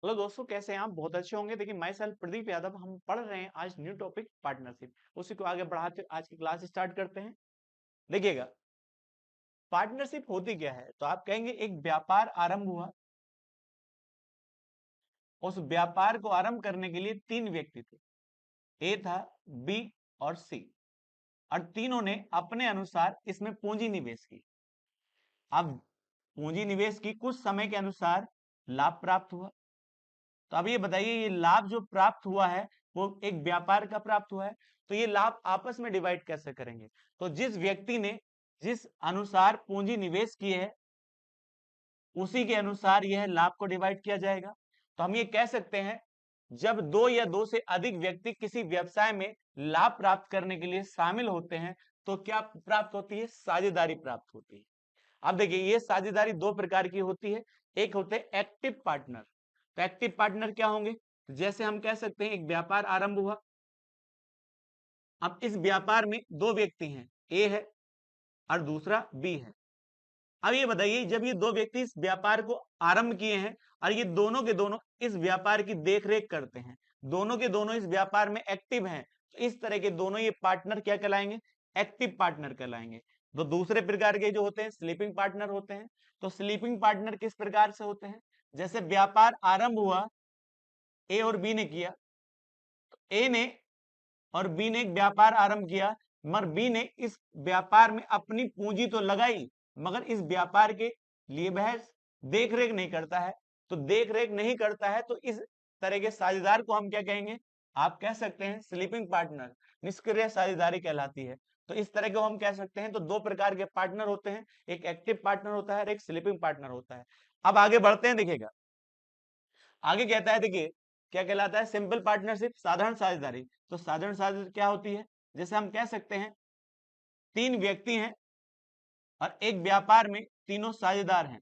Hello दोस्तों, कैसे हैं आप? बहुत अच्छे होंगे। देखिए, मैं सेल्फ प्रदीप यादव। हम पढ़ रहे हैं आज न्यू टॉपिक पार्टनरशिप। उसी को आगे बढ़ाते आज की क्लास स्टार्ट करते हैं। देखिएगा, पार्टनरशिप होती क्या है? तो आप कहेंगे एक व्यापार आरंभ हुआ। उस व्यापार को आरंभ करने के लिए तीन व्यक्ति थे। ए था, बी और सी। और तीनों ने अपने अनुसार इसमें पूंजी निवेश की। अब पूंजी निवेश की, कुछ समय के अनुसार लाभ प्राप्त हुआ। तो अब ये बताइए, ये लाभ जो प्राप्त हुआ है वो एक व्यापार का प्राप्त हुआ है। तो ये लाभ आपस में डिवाइड कैसे करेंगे? तो जिस व्यक्ति ने जिस अनुसार पूंजी निवेश की है उसी के अनुसार यह लाभ को डिवाइड किया जाएगा। तो हम ये कह सकते हैं, जब दो या दो से अधिक व्यक्ति किसी व्यवसाय में लाभ प्राप्त करने के लिए शामिल होते हैं तो क्या प्राप्त होती है? साझेदारी प्राप्त होती है। अब देखिए, ये साझेदारी दो प्रकार की होती है। एक होते हैं एक्टिव पार्टनर। तो एक्टिव पार्टनर क्या होंगे? तो जैसे हम कह सकते हैं, एक व्यापार आरंभ हुआ। अब इस व्यापार में दो व्यक्ति हैं, ए है और दूसरा बी है। अब ये बताइए, जब ये दो व्यक्ति इस व्यापार को आरंभ किए हैं और ये दोनों के दोनों इस व्यापार की देखरेख करते हैं, दोनों के दोनों इस व्यापार में एक्टिव हैं, तो इस तरह के दोनों ये पार्टनर क्या कहलाएंगे? एक्टिव पार्टनर कहलाएंगे। तो दूसरे प्रकार के जो होते हैं स्लीपिंग पार्टनर होते हैं। तो स्लीपिंग पार्टनर किस प्रकार से होते हैं? जैसे व्यापार आरंभ हुआ, ए और बी ने किया। तो ए ने और बी ने एक व्यापार आरंभ किया, मगर बी ने इस व्यापार में अपनी पूंजी तो लगाई, मगर इस व्यापार के लिए वह देख रेख नहीं करता है। तो देख रेख नहीं करता है तो इस तरह के साझेदार को हम क्या कहेंगे? आप कह सकते हैं स्लीपिंग पार्टनर। निष्क्रिय साझेदारी कहलाती है। तो इस तरह को हम कह सकते हैं। तो दो प्रकार के पार्टनर होते हैं, एक एक्टिव पार्टनर होता है और एक स्लीपिंग पार्टनर होता है। अब आगे बढ़ते हैं। देखिएगा, आगे कहता है, देखिए क्या कहलाता है? सिंपल पार्टनरशिप, साधारण साझेदारी। तो साधारण साझेदारी क्या होती है? जैसे हम कह सकते हैं, तीन व्यक्ति हैं और एक व्यापार में तीनों साझेदार हैं।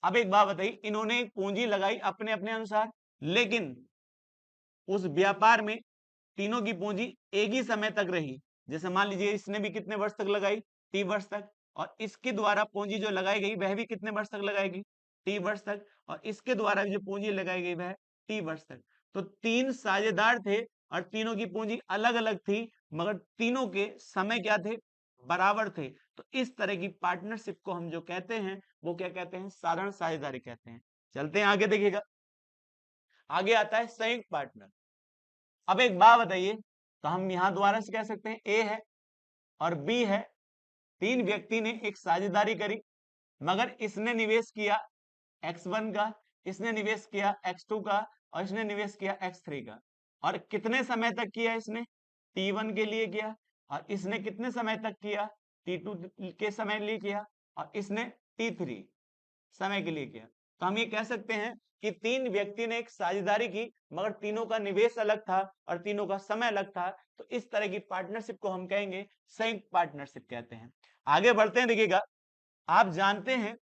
अब एक बात बताइए, इन्होंने एक पूंजी लगाई अपने अपने अनुसार, लेकिन उस व्यापार में तीनों की पूंजी एक ही समय तक रही। जैसे मान लीजिए, इसने भी कितने वर्ष तक लगाई? 30 वर्ष तक। और इसके द्वारा पूंजी जो लगाई गई वह भी कितने वर्ष तक लगाएगी? 30 वर्ष तक। और इसके द्वारा जो पूंजी लगाई गई वह 30 वर्ष तक। तो तीन साझेदार थे और तीनों की पूंजी अलग अलग थी, मगर तीनों के समय क्या थे? बराबर थे। तो इस तरह की पार्टनरशिप को हम जो कहते हैं वो क्या कहते हैं? साधारण साझेदारी कहते हैं। चलते हैं आगे। देखिएगा, आगे आता है संयुक्त पार्टनर। अब एक बात बताइए, तो हम यहां दोबारा से कह सकते हैं, ए है और बी है। तीन व्यक्ति ने एक साझेदारी करी, मगर इसने निवेश किया X1 का, इसने निवेश किया X2 का और इसने निवेश किया X3 का। और कितने समय तक किया? इसने T1 के लिए किया। और इसने कितने समय तक किया? T2 के समय लिए किया। और इसने T3 समय के लिए किया। तो हम ये कह सकते हैं कि तीन व्यक्ति ने एक साझेदारी की, मगर तीनों का निवेश अलग था और तीनों का समय अलग था। तो इस तरह की पार्टनरशिप को हम कहेंगे संयुक्त पार्टनरशिप कहते हैं। आगे बढ़ते हैं। देखिएगा, आप जानते हैं,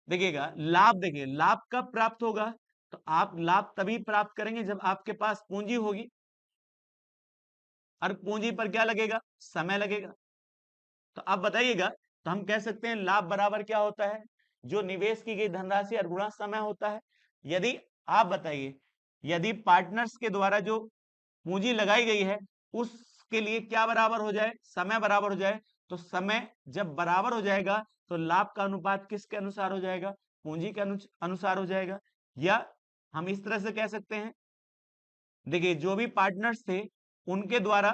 देखिएगा लाभ, देखिए लाभ कब प्राप्त होगा? तो आप लाभ तभी प्राप्त करेंगे जब आपके पास पूंजी होगी। और पूंजी पर क्या लगेगा? समय लगेगा। तो आप बताइएगा, तो हम कह सकते हैं लाभ बराबर क्या होता है? जो निवेश की गई धनराशि और गुणा समय होता है। यदि आप बताइए, यदि पार्टनर्स के द्वारा जो पूंजी लगाई गई है उसके लिए क्या बराबर हो जाए? समय बराबर हो जाए। तो समय जब बराबर हो जाएगा तो लाभ का अनुपात किसके अनुसार हो जाएगा? पूंजी के अनुसार हो जाएगा। या हम इस तरह से कह सकते हैं, देखिए जो भी पार्टनर्स थे उनके द्वारा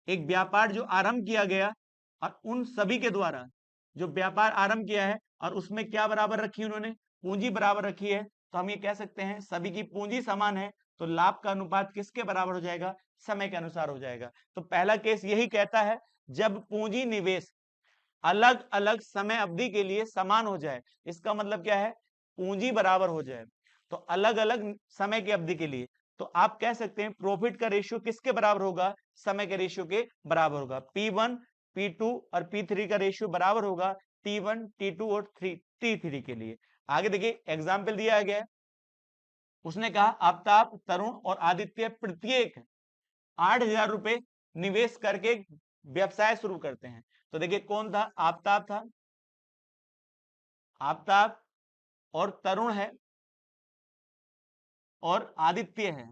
एक व्यापार जो आरंभ किया गया और उन सभी के द्वारा जो व्यापार आरंभ किया है और उसमें क्या बराबर रखी? उन्होंने पूंजी बराबर रखी है। तो हम ये कह सकते हैं सभी की पूंजी समान है, तो लाभ का अनुपात किसके बराबर हो जाएगा? समय के अनुसार हो जाएगा। तो पहला केस यही कहता है, जब पूंजी निवेश अलग अलग समय अवधि के लिए समान हो जाए। इसका मतलब क्या है? पूंजी बराबर हो जाए। तो अलग अलग समय की अवधि के लिए, तो आप कह सकते हैं प्रॉफिट का रेशियो किसके बराबर होगा? समय के रेशियो के बराबर होगा। P1 P2 और P3 का रेशियो बराबर होगा T1 T2 और T3 के लिए। आगे देखिए, एग्जाम्पल दिया गया है। उसने कहा आफ्ताब, तरुण और आदित्य प्रत्येक 8,000 रुपए निवेश करके व्यवसाय शुरू करते हैं। तो देखिए, कौन था? आफ्ताब था। आफ्ताब और तरुण है और आदित्य है,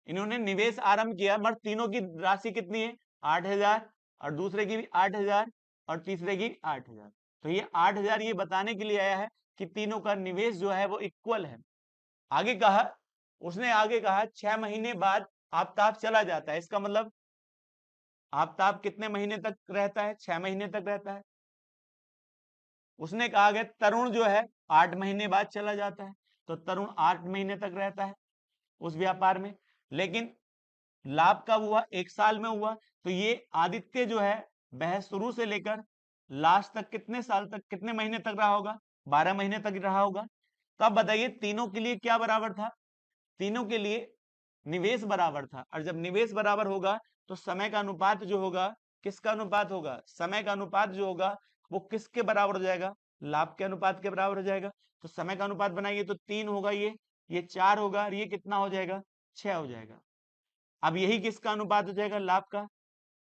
इन्होंने निवेश आरंभ किया, मगर तीनों की राशि कितनी है 8,000, और दूसरे की भी 8,000 और तीसरे की 8,000। तो ये 8,000 ये बताने के लिए आया है कि तीनों का निवेश जो है वो इक्वल है। आगे कहा, उसने आगे कहा 6 महीने बाद आफताब चला जाता है, इसका मतलब आफताब कितने महीने तक रहता है, 6 महीने तक रहता है। उसने कहा कि तरुण जो है 8 महीने बाद चला जाता है, तो तरुण 8 महीने तक रहता है उस व्यापार में। लेकिन लाभ कब हुआ, 1 साल में हुआ। तो ये आदित्य जो है वह शुरू से लेकर लास्ट तक कितने साल तक, कितने महीने तक रहा होगा, 12 महीने तक रहा होगा। तब बताइए तीनों के लिए क्या बराबर था, तीनों के लिए निवेश बराबर था, और जब निवेश बराबर होगा तो समय का अनुपात जो होगा, किसका अनुपात होगा, समय का अनुपात जो होगा वो किसके बराबर हो जाएगा, लाभ के अनुपात के बराबर हो जाएगा। तो समय का अनुपात बनाइए तो 3 होगा, ये 4 होगा, और ये कितना हो जाएगा, 6 हो जाएगा। अब यही किसका अनुपात हो जाएगा, लाभ का,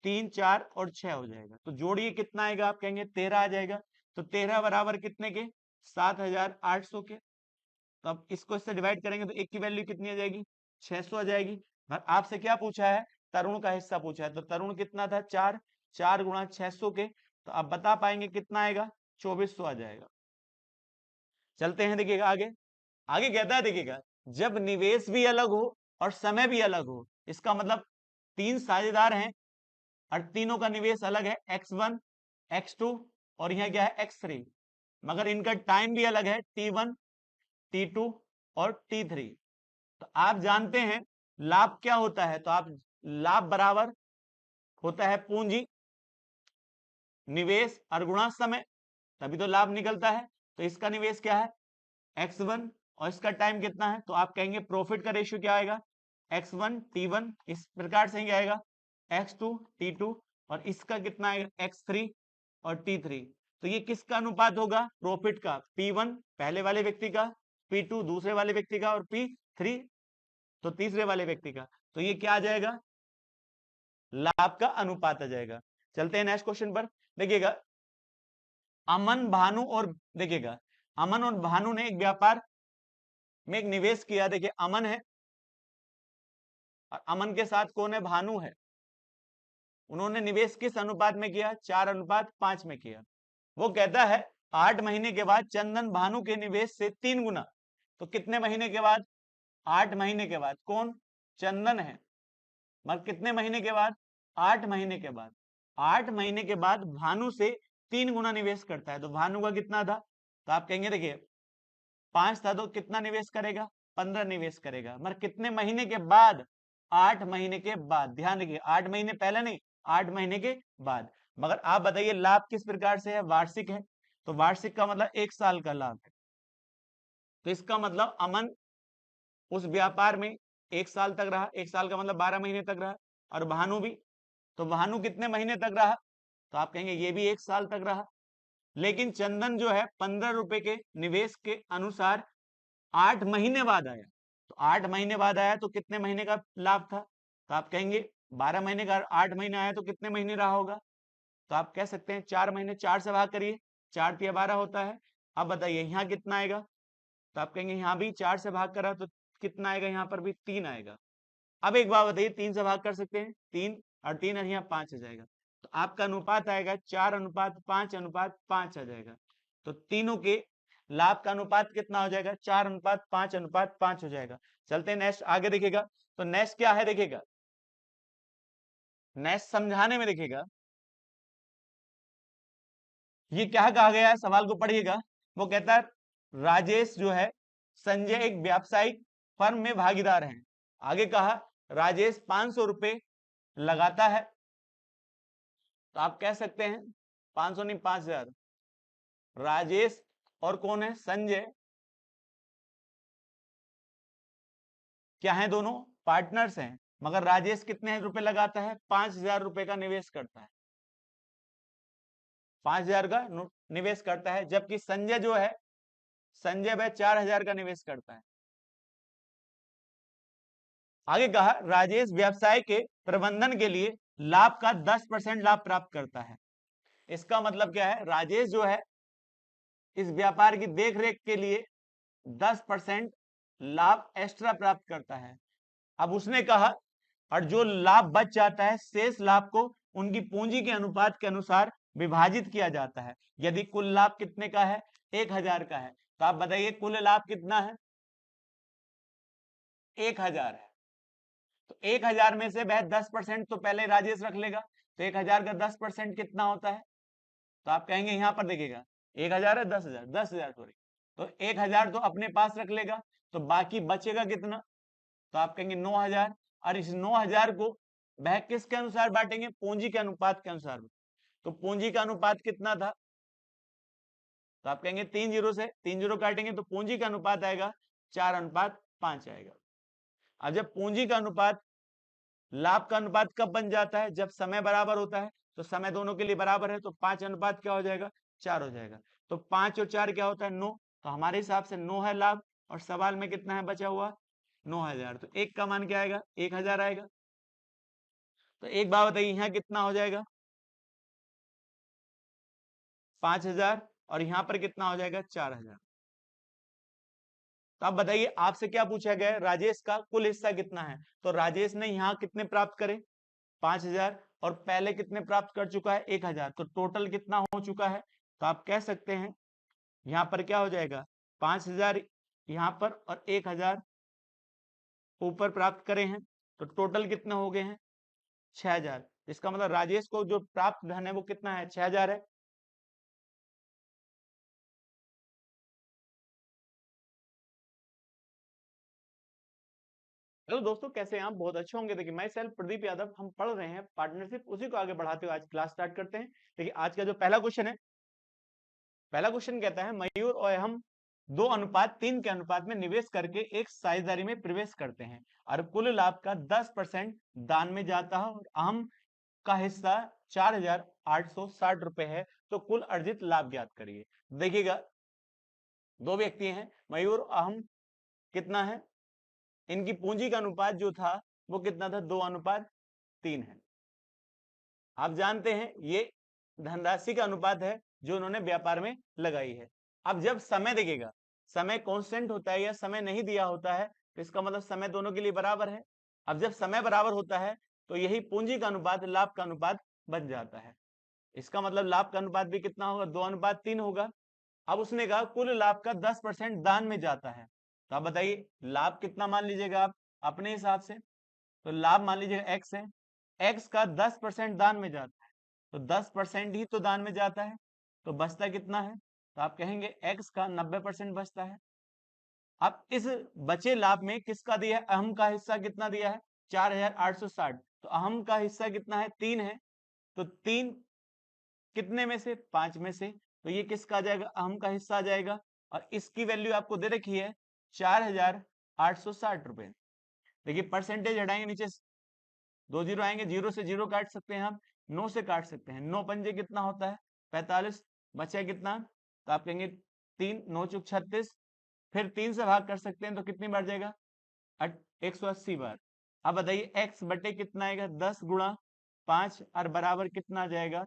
3, 4 और 6 हो जाएगा। तो जोड़िए कितना आएगा, आप कहेंगे 13 आ जाएगा। तो 13 बराबर कितने के, 7,800 के। तो अब इसको इससे डिवाइड करेंगे तो एक की वैल्यू कितनी आ जाएगी, 600 आ जाएगी। आपसे क्या पूछा है, तरुण का हिस्सा पूछा है, तो तरुण कितना था, 4, 4 गुणा 600 के, तो आप बता पाएंगे कितना आएगा, 2400 आ जाएगा। चलते हैं, देखिएगा आगे। आगे कहता है, देखिएगा जब निवेश भी अलग हो और समय भी अलग हो, इसका मतलब 3 साझेदार हैं और तीनों का निवेश अलग है, X1, X2 और यहाँ क्या है, X3, मगर इनका टाइम भी अलग है, T1, T2 और T3। तो आप जानते हैं लाभ क्या होता है, तो आप लाभ बराबर होता है पूंजी निवेश और गुणा समय, तभी तो लाभ निकलता है। तो इसका निवेश क्या है, X1, और इसका टाइम कितना है, तो आप कहेंगे प्रॉफिट का रेशियो क्या आएगा, X1 T1, इस प्रकार से ही आएगा, X2 T2, और इसका कितना आएगा, X3 और T3। तो ये किसका अनुपात होगा, प्रॉफिट का, P1 पहले वाले व्यक्ति का, P2 दूसरे वाले व्यक्ति का, और P3 तो तीसरे वाले व्यक्ति का। तो ये क्या आ जाएगा, लाभ का अनुपात आ जाएगा। चलते हैं नेक्स्ट क्वेश्चन पर। देखिएगा अमन भानु और, देखिएगा अमन और भानु ने एक व्यापार में एक निवेश किया। देखिए अमन है और अमन के साथ कौन है, भानु है। उन्होंने निवेश किस अनुपात में किया, 4:5 में किया। वो कहता है 8 महीने के बाद चंदन भानु के निवेश से 3 गुना। तो कितने महीने के बाद, 8 महीने के बाद, कौन, चंदन है, मगर कितने महीने के बाद, 8 महीने के बाद। 8 महीने के बाद भानु से 3 गुना निवेश करता है। तो भानु का कितना था, तो आप कहेंगे देखिए 5 था, तो कितना निवेश करेगा, 15 निवेश करेगा, मगर कितने महीने के बाद, 8 महीने के बाद। ध्यान रखिए 8 महीने पहले नहीं, 8 महीने के बाद। मगर आप बताइए लाभ किस प्रकार से है, वार्षिक है, तो वार्षिक का मतलब 1 साल का लाभ है। तो इसका मतलब अमन उस व्यापार में 1 साल तक रहा, 1 साल का मतलब 12 महीने तक रहा, और भानु भी। तो भानु कितने महीने तक रहा, तो आप कहेंगे ये भी 1 साल तक रहा। लेकिन चंदन जो है 15 रुपए के निवेश के अनुसार 8 महीने बाद आया। तो 8 महीने बाद आया तो कितने महीने का लाभ था, तो आप कहेंगे 12 महीने का, 8 महीने आया तो कितने महीने रहा होगा, तो आप कह सकते हैं 4 महीने। 4 से भाग करिए, 4 तिया 12 होता है। अब बताइए यहाँ कितना आएगा, तो आप कहेंगे यहाँ भी 4 से भाग करा तो कितना आएगा, यहाँ पर भी 3 आएगा। अब एक बात बताइए, 3 से भाग कर सकते हैं, 3 और 3 और यहाँ 5 आ जाएगा। तो आपका अनुपात आएगा 4:5:5 आ जाएगा। तो तीनों के लाभ का अनुपात कितना हो जाएगा, 4:5:5 हो जाएगा। चलते हैं नेक्स्ट, आगे देखिएगा। तो नेक्स्ट क्या है, देखिएगा नेक्स्ट समझाने में, देखिएगा ये क्या कहा गया है, सवाल को पढ़िएगा। वो कहता है राजेश जो है संजय एक व्यावसायिक फर्म में भागीदार हैं। आगे कहा राजेश 500 रुपए लगाता है, तो आप कह सकते हैं 500 नहीं 5,000। राजेश और कौन है, संजय, क्या है, दोनों पार्टनर्स हैं। मगर राजेश कितने रुपए लगाता है, 5,000 रुपए का निवेश करता है, 5,000 का निवेश करता है। जबकि संजय जो है, संजय वह 4,000 का निवेश करता है। आगे कहा राजेश व्यवसाय के प्रबंधन के लिए लाभ का 10% लाभ प्राप्त करता है। इसका मतलब क्या है, राजेश जो है इस व्यापार की देखरेख के लिए 10% लाभ एक्स्ट्रा प्राप्त करता है। अब उसने कहा और जो लाभ बच जाता है शेष लाभ को उनकी पूंजी के अनुपात के अनुसार विभाजित किया जाता है। यदि कुल लाभ कितने का है, 1000 का है, तो आप बताइए कुल लाभ कितना है, 1000 है। तो 1000 में से वह 10% तो पहले राजेश रख लेगा, तो 1000 का 10% कितना होता है, तो आप कहेंगे यहां पर देखिएगा 1000 है, 10,000, 10,000 सॉरी, तो 1000 तो अपने पास रख लेगा, तो बाकी बचेगा कितना, तो आप कहेंगे 9000। और इस 9000 को वह किसके अनुसार बांटेंगे, पूंजी के अनुपात के अनुसार। तो पूंजी का अनुपात कितना था, तो आप कहेंगे 3 जीरो से 3 जीरो काटेंगे तो पूंजी का अनुपात आएगा 4:5 आएगा। अब जब पूंजी का अनुपात लाभ का अनुपात कब बन जाता है, जब समय बराबर होता है, तो समय दोनों के लिए बराबर है, तो 5 अनुपात क्या हो जाएगा, 4 हो जाएगा। तो 5 और 4 क्या होता है, 9। तो हमारे हिसाब से 9 है लाभ, और सवाल में कितना है बचा हुआ, 9000। तो एक का मान क्या आएगा, 1000 आएगा। तो एक बात बताइए यहाँ कितना हो जाएगा, 5000, और यहाँ पर कितना हो जाएगा, 4000। तो आप बताइए आपसे क्या पूछा गया है, राजेश का कुल हिस्सा कितना है, तो राजेश ने यहाँ कितने प्राप्त करे, 5000, और पहले कितने प्राप्त कर चुका है, 1000। तो टोटल कितना हो चुका है, तो आप कह सकते हैं यहाँ पर क्या हो जाएगा, 5000 यहाँ पर और 1000 ऊपर प्राप्त करे हैं, तो टोटल कितने हो गए हैं, 6000। इसका मतलब राजेश को जो प्राप्त धन है वो कितना है, 6000 है। हेलो दोस्तों, कैसे हैं आप, बहुत अच्छे होंगे। देखिए मैं सेल्फ प्रदीप यादव, हम पढ़ रहे हैं पार्टनरशिप, उसी को आगे बढ़ाते हुए आज क्लास स्टार्ट करते हैं। देखिए आज का जो पहला क्वेश्चन है, पहला क्वेश्चन कहता है मयूर और हम 2:3 के अनुपात में निवेश करके एक साझेदारी में प्रवेश करते हैं और कुल लाभ का 10% दान में जाता है और अहम का हिस्सा 4,860 रुपए है, तो कुल अर्जित लाभ ज्ञात करिए। देखिएगा दो व्यक्ति हैं, मयूर और अहम, कितना है, इनकी पूंजी का अनुपात जो था वो कितना था, 2:3 है। आप जानते हैं ये धनराशि का अनुपात है जो उन्होंने व्यापार में लगाई है। अब जब समय देखिएगा, समय कांस्टेंट होता है या समय नहीं दिया होता है, तो इसका मतलब समय दोनों के लिए बराबर है। अब जब समय बराबर होता है तो यही पूंजी का अनुपात लाभ का अनुपात बन जाता है। इसका मतलब लाभ का अनुपात भी कितना होगा, 2:3 होगा। अब उसने कहा कुल लाभ का 10% दान में जाता है, तो आप बताइए लाभ कितना मान लीजिएगा आप अपने हिसाब से, तो लाभ मान लीजिएगा x है, x का 10% दान में जाता है, तो 10% ही तो दान में जाता है, तो बचता कितना है, तो आप कहेंगे x का 90% बचता है। अब इस बचे लाभ में किसका दिया है, अहम का हिस्सा कितना दिया है, 4,860। तो अहम का हिस्सा कितना है, 3 है, तो 3 कितने में से, 5 में से, तो ये किसका आ जाएगा, अहम का हिस्सा आ जाएगा। और इसकी वैल्यू आपको दे रखी है 4,860 रुपए। देखिए परसेंटेज हटाएंगे, नीचे 2 जीरो आएंगे, जीरो से जीरो काट सकते हैं, हम 9 से काट सकते हैं, 9 पंजे कितना होता है, 45, बचा कितना, तो आप कहेंगे 3, 9 चुक 36, फिर 3 से भाग कर सकते हैं तो कितनी बार जाएगा, 180 बार। अब बताइए x बटे कितना आएगा, 10 गुणा 5 और बराबर कितना जाएगा,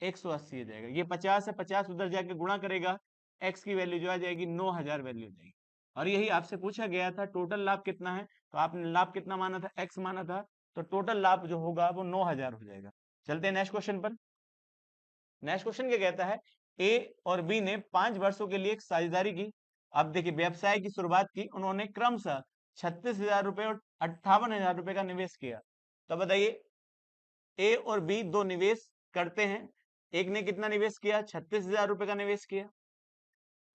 180 आ जाएगा। ये 50 है, 50 उधर जाके गुणा करेगा, x की वैल्यू जो आ जाएगी 9000 वैल्यू आ जाएगी। और यही आपसे पूछा गया था टोटल लाभ कितना है, तो आपने लाभ कितना माना था, x माना था, तो टोटल लाभ जो होगा वो 9000 हो जाएगा। चलते हैं नेक्स्ट क्वेश्चन पर। नेक्स्ट क्वेश्चन क्या कहता है, ए और बी ने 5 वर्षों के लिए एक साझेदारी की। अब देखिए व्यवसाय की शुरुआत की उन्होंने क्रमशः 36,000 रुपए और 58,000 रुपए का निवेश किया। तो बताइए ए और बी दो निवेश करते हैं, एक ने कितना निवेश किया, 36,000 रुपए का निवेश किया,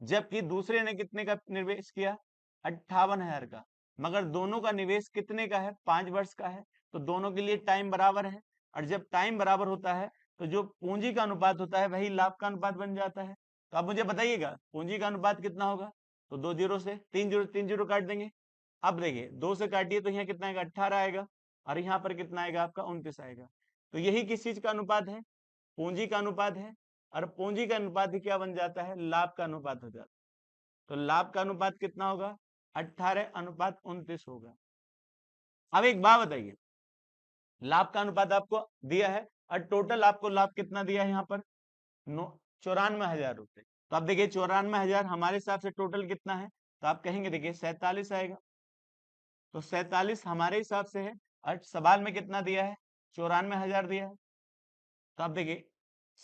जबकि दूसरे ने कितने का निवेश किया, 58,000 का। मगर दोनों का निवेश कितने का है, 5 वर्ष का है, तो दोनों के लिए टाइम बराबर है। और जब टाइम बराबर होता है तो जो पूंजी का अनुपात होता है वही लाभ का अनुपात बन जाता है। तो आप मुझे बताइएगा पूंजी का अनुपात कितना होगा, तो 2 जीरो से 3 जीरो, 3 जीरो काट देंगे। अब देखिए 2 से काटिए तो यहाँ कितना आएगा, 18 आएगा, और यहाँ पर कितना आएगा आपका, 29 आएगा। तो यही किस चीज का अनुपात है, पूंजी का अनुपात है। और पूंजी का अनुपात ही क्या बन जाता है, लाभ का अनुपात हो जाता है। तो लाभ का अनुपात कितना होगा, 18:29 होगा। अब एक बात बताइए, लाभ का अनुपात आपको दिया है और टोटल आपको लाभ कितना दिया है यहाँ पर, 94,000 रुपए। तो आप देखिए 94,000 हमारे हिसाब से टोटल कितना है, तो आप कहेंगे देखिए 47 आएगा। तो 47 हमारे हिसाब से है और सवाल में कितना दिया है, 94,000 दिया है। तो आप देखिए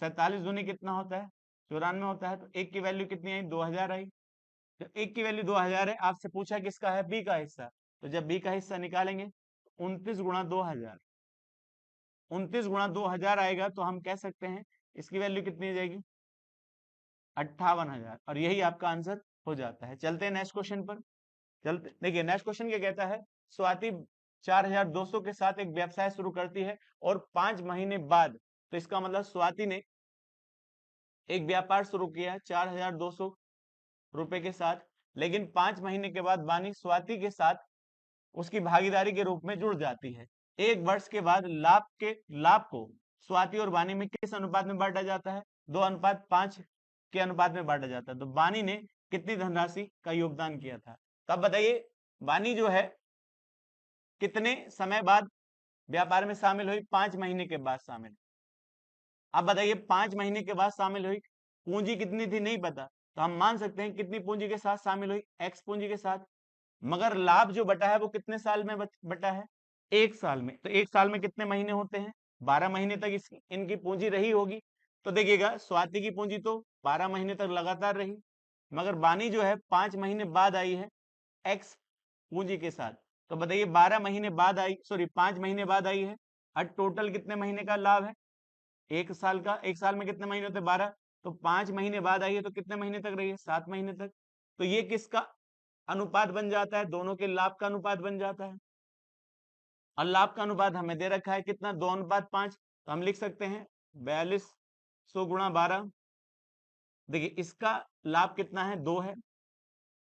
47 दूनी कितना होता है, 94 होता है। तो एक की वैल्यू कितनी आई, 2000 आई। तो एक की वैल्यू 2000 है, आपसे पूछा किसका है, बी का हिस्सा। तो जब बी का हिस्सा निकालेंगे 29 गुणा 2000, 29 गुणा 2000 आएगा, तो हम कह सकते हैं इसकी वैल्यू कितनी हो जाएगी, 58,000। और यही आपका आंसर हो जाता है। चलते हैं नेक्स्ट क्वेश्चन पर। चलते देखिए नेक्स्ट क्वेश्चन क्या कहता है, स्वाति 4200 के साथ एक व्यवसाय शुरू करती है और 5 महीने बाद, तो इसका मतलब स्वाति ने एक व्यापार शुरू किया 4200 रुपए के साथ, लेकिन 5 महीने के बाद बानी स्वाति के साथ उसकी भागीदारी के रूप में जुड़ जाती है। एक वर्ष के बाद लाभ को स्वाति और बानी में किस अनुपात में बांटा जाता है, 2:5 के अनुपात में बांटा जाता है। तो बानी ने कितनी धनराशि का योगदान किया था। तब बताइए बानी जो है कितने समय बाद व्यापार में शामिल हुई, 5 महीने के बाद शामिल। अब बताइए 5 महीने के बाद शामिल हुई, पूंजी कितनी थी नहीं पता, तो हम मान सकते हैं कितनी पूंजी के साथ शामिल हुई, एक्स पूंजी के साथ। मगर लाभ जो बटा है वो कितने साल में बटा है, 1 साल में। तो 1 साल में कितने महीने होते हैं, 12 महीने तक इनकी पूंजी रही होगी। तो देखिएगा स्वाति की पूंजी तो 12 महीने तक लगातार रही, मगर बानी जो है 5 महीने बाद आई है एक्स पूंजी के साथ। तो बताइए 12 महीने बाद आई, सॉरी 5 महीने बाद आई है, और टोटल कितने महीने का लाभ है, 1 साल का। 1 साल में कितने महीने होते हैं, 12। तो 5 महीने बाद आई है, तो कितने महीने तक रही है, 7 महीने तक। तो ये किसका अनुपात बन जाता है, दोनों के लाभ का अनुपात बन जाता है। और लाभ का अनुपात हमें दे रखा है कितना, 2:5। तो हम लिख सकते हैं 4200 गुणा 12। देखिए इसका लाभ कितना है, 2 है,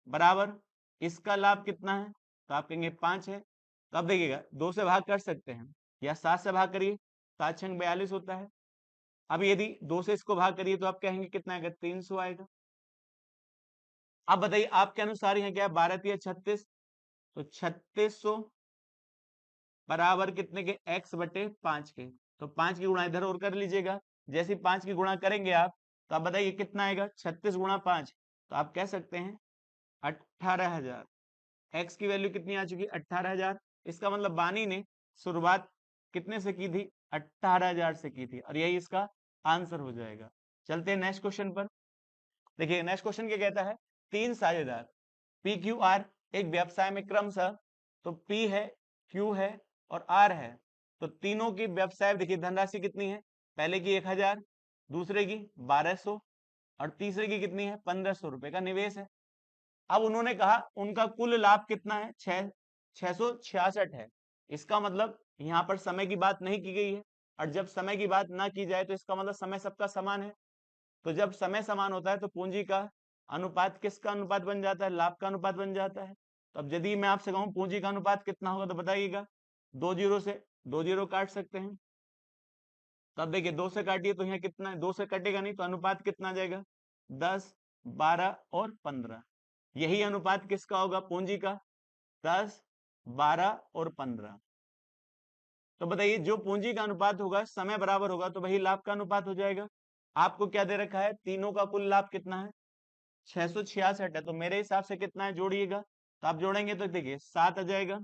बराबर इसका लाभ कितना है, तो आप कहेंगे 5 है। तो अब देखिएगा 2 से भाग कर सकते हैं या 7 से भाग करिए, 7 छंग 42 होता है। अब यदि 2 से इसको भाग करिए तो आप कहेंगे कितना आएगा, 300 आएगा। अब बताइए आपके अनुसार यहाँ क्या है, 12 तिया 36, तो 3600 बराबर कितने के, x बटे 5 के। तो 5 की गुणा इधर और कर लीजिएगा, जैसे 5 की गुणा करेंगे आप, तो आप बताइए कितना आएगा, 36 गुणा 5। तो आप कह सकते हैं 18,000। x की वैल्यू कितनी आ चुकी, 18,000। इसका मतलब बानी ने शुरुआत कितने से की थी, 18,000 से की थी, और यही इसका आंसर हो जाएगा। चलते हैं नेक्स्ट क्वेश्चन पर। देखिए नेक्स्ट क्वेश्चन क्या कहता है, 3 साझेदार पी क्यू आर एक व्यवसाय में क्रमशः, तो पी है, क्यू है और आर है, तो तीनों की व्यवसाय देखिए धनराशि कितनी है, पहले की 1000, दूसरे की 1200 और तीसरे की कितनी है, 1500 रुपए का निवेश है। अब उन्होंने कहा उनका कुल लाभ कितना है, 666 है। इसका मतलब यहाँ पर समय की बात नहीं की गई है, और जब समय की बात ना की जाए तो इसका मतलब समय सबका समान है। तो जब समय समान होता है तो पूंजी का अनुपात किसका अनुपात बन जाता है, लाभ का अनुपात बन जाता है। तो अब यदि मैं आपसे कहूं पूंजी का अनुपात कितना होगा, तो बताइएगा। 2 जीरो से 2 जीरो काट सकते हैं, तब देखिए 2 से काटिए तो यहाँ कितना है, 2 से कटेगा नहीं, तो अनुपात कितना आ जाएगा, 10, 12 और 15। यही अनुपात किसका होगा, पूंजी का, 10, 12 और 15। तो बताइए जो पूंजी का अनुपात होगा समय बराबर होगा, तो वही लाभ का अनुपात हो जाएगा। आपको क्या दे रखा है, तीनों का कुल लाभ कितना है, 666 है। तो मेरे हिसाब से कितना है, जोड़िएगा। तो आप जोड़ेंगे तो देखिए 7 आ जाएगा,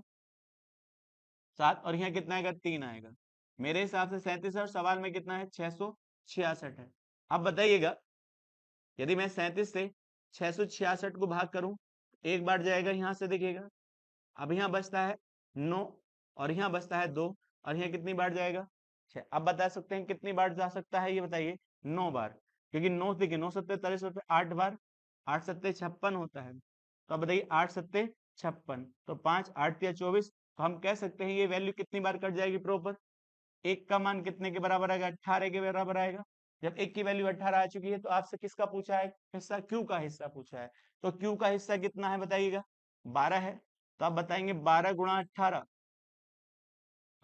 7, और यहाँ कितना आएगा, 3 आएगा। मेरे हिसाब से 37 है, और सवाल में कितना है, 666 है। अब बताइएगा यदि मैं 37 से 666 को भाग करूं, एक बार जाएगा यहाँ से, देखिएगा अब यहाँ बचता है 9, और यहाँ बचता है 2, और यहाँ कितनी बार जाएगा, 6। अब बता सकते हैं कितनी बार जा सकता है, ये बताइए, 9 बार। क्योंकि 9 देखिए 9 सत्ते 43 होते 8 बार, 8 सत्ते 56 होता है। तो अब बताइए 8 सत्ते 56, तो 5 8 या 24। तो हम कह सकते हैं ये वैल्यू कितनी बार कट जाएगी प्रॉपर, एक का मान कितने के बराबर आएगा, 18 के बराबर आएगा। जब एक की वैल्यू 18 आ चुकी है, तो आपसे किसका पूछा है हिस्सा, क्यू का हिस्सा पूछा है। तो क्यू का हिस्सा कितना है बताइएगा, 12 है। तो आप बताएंगे 12 गुणा 18,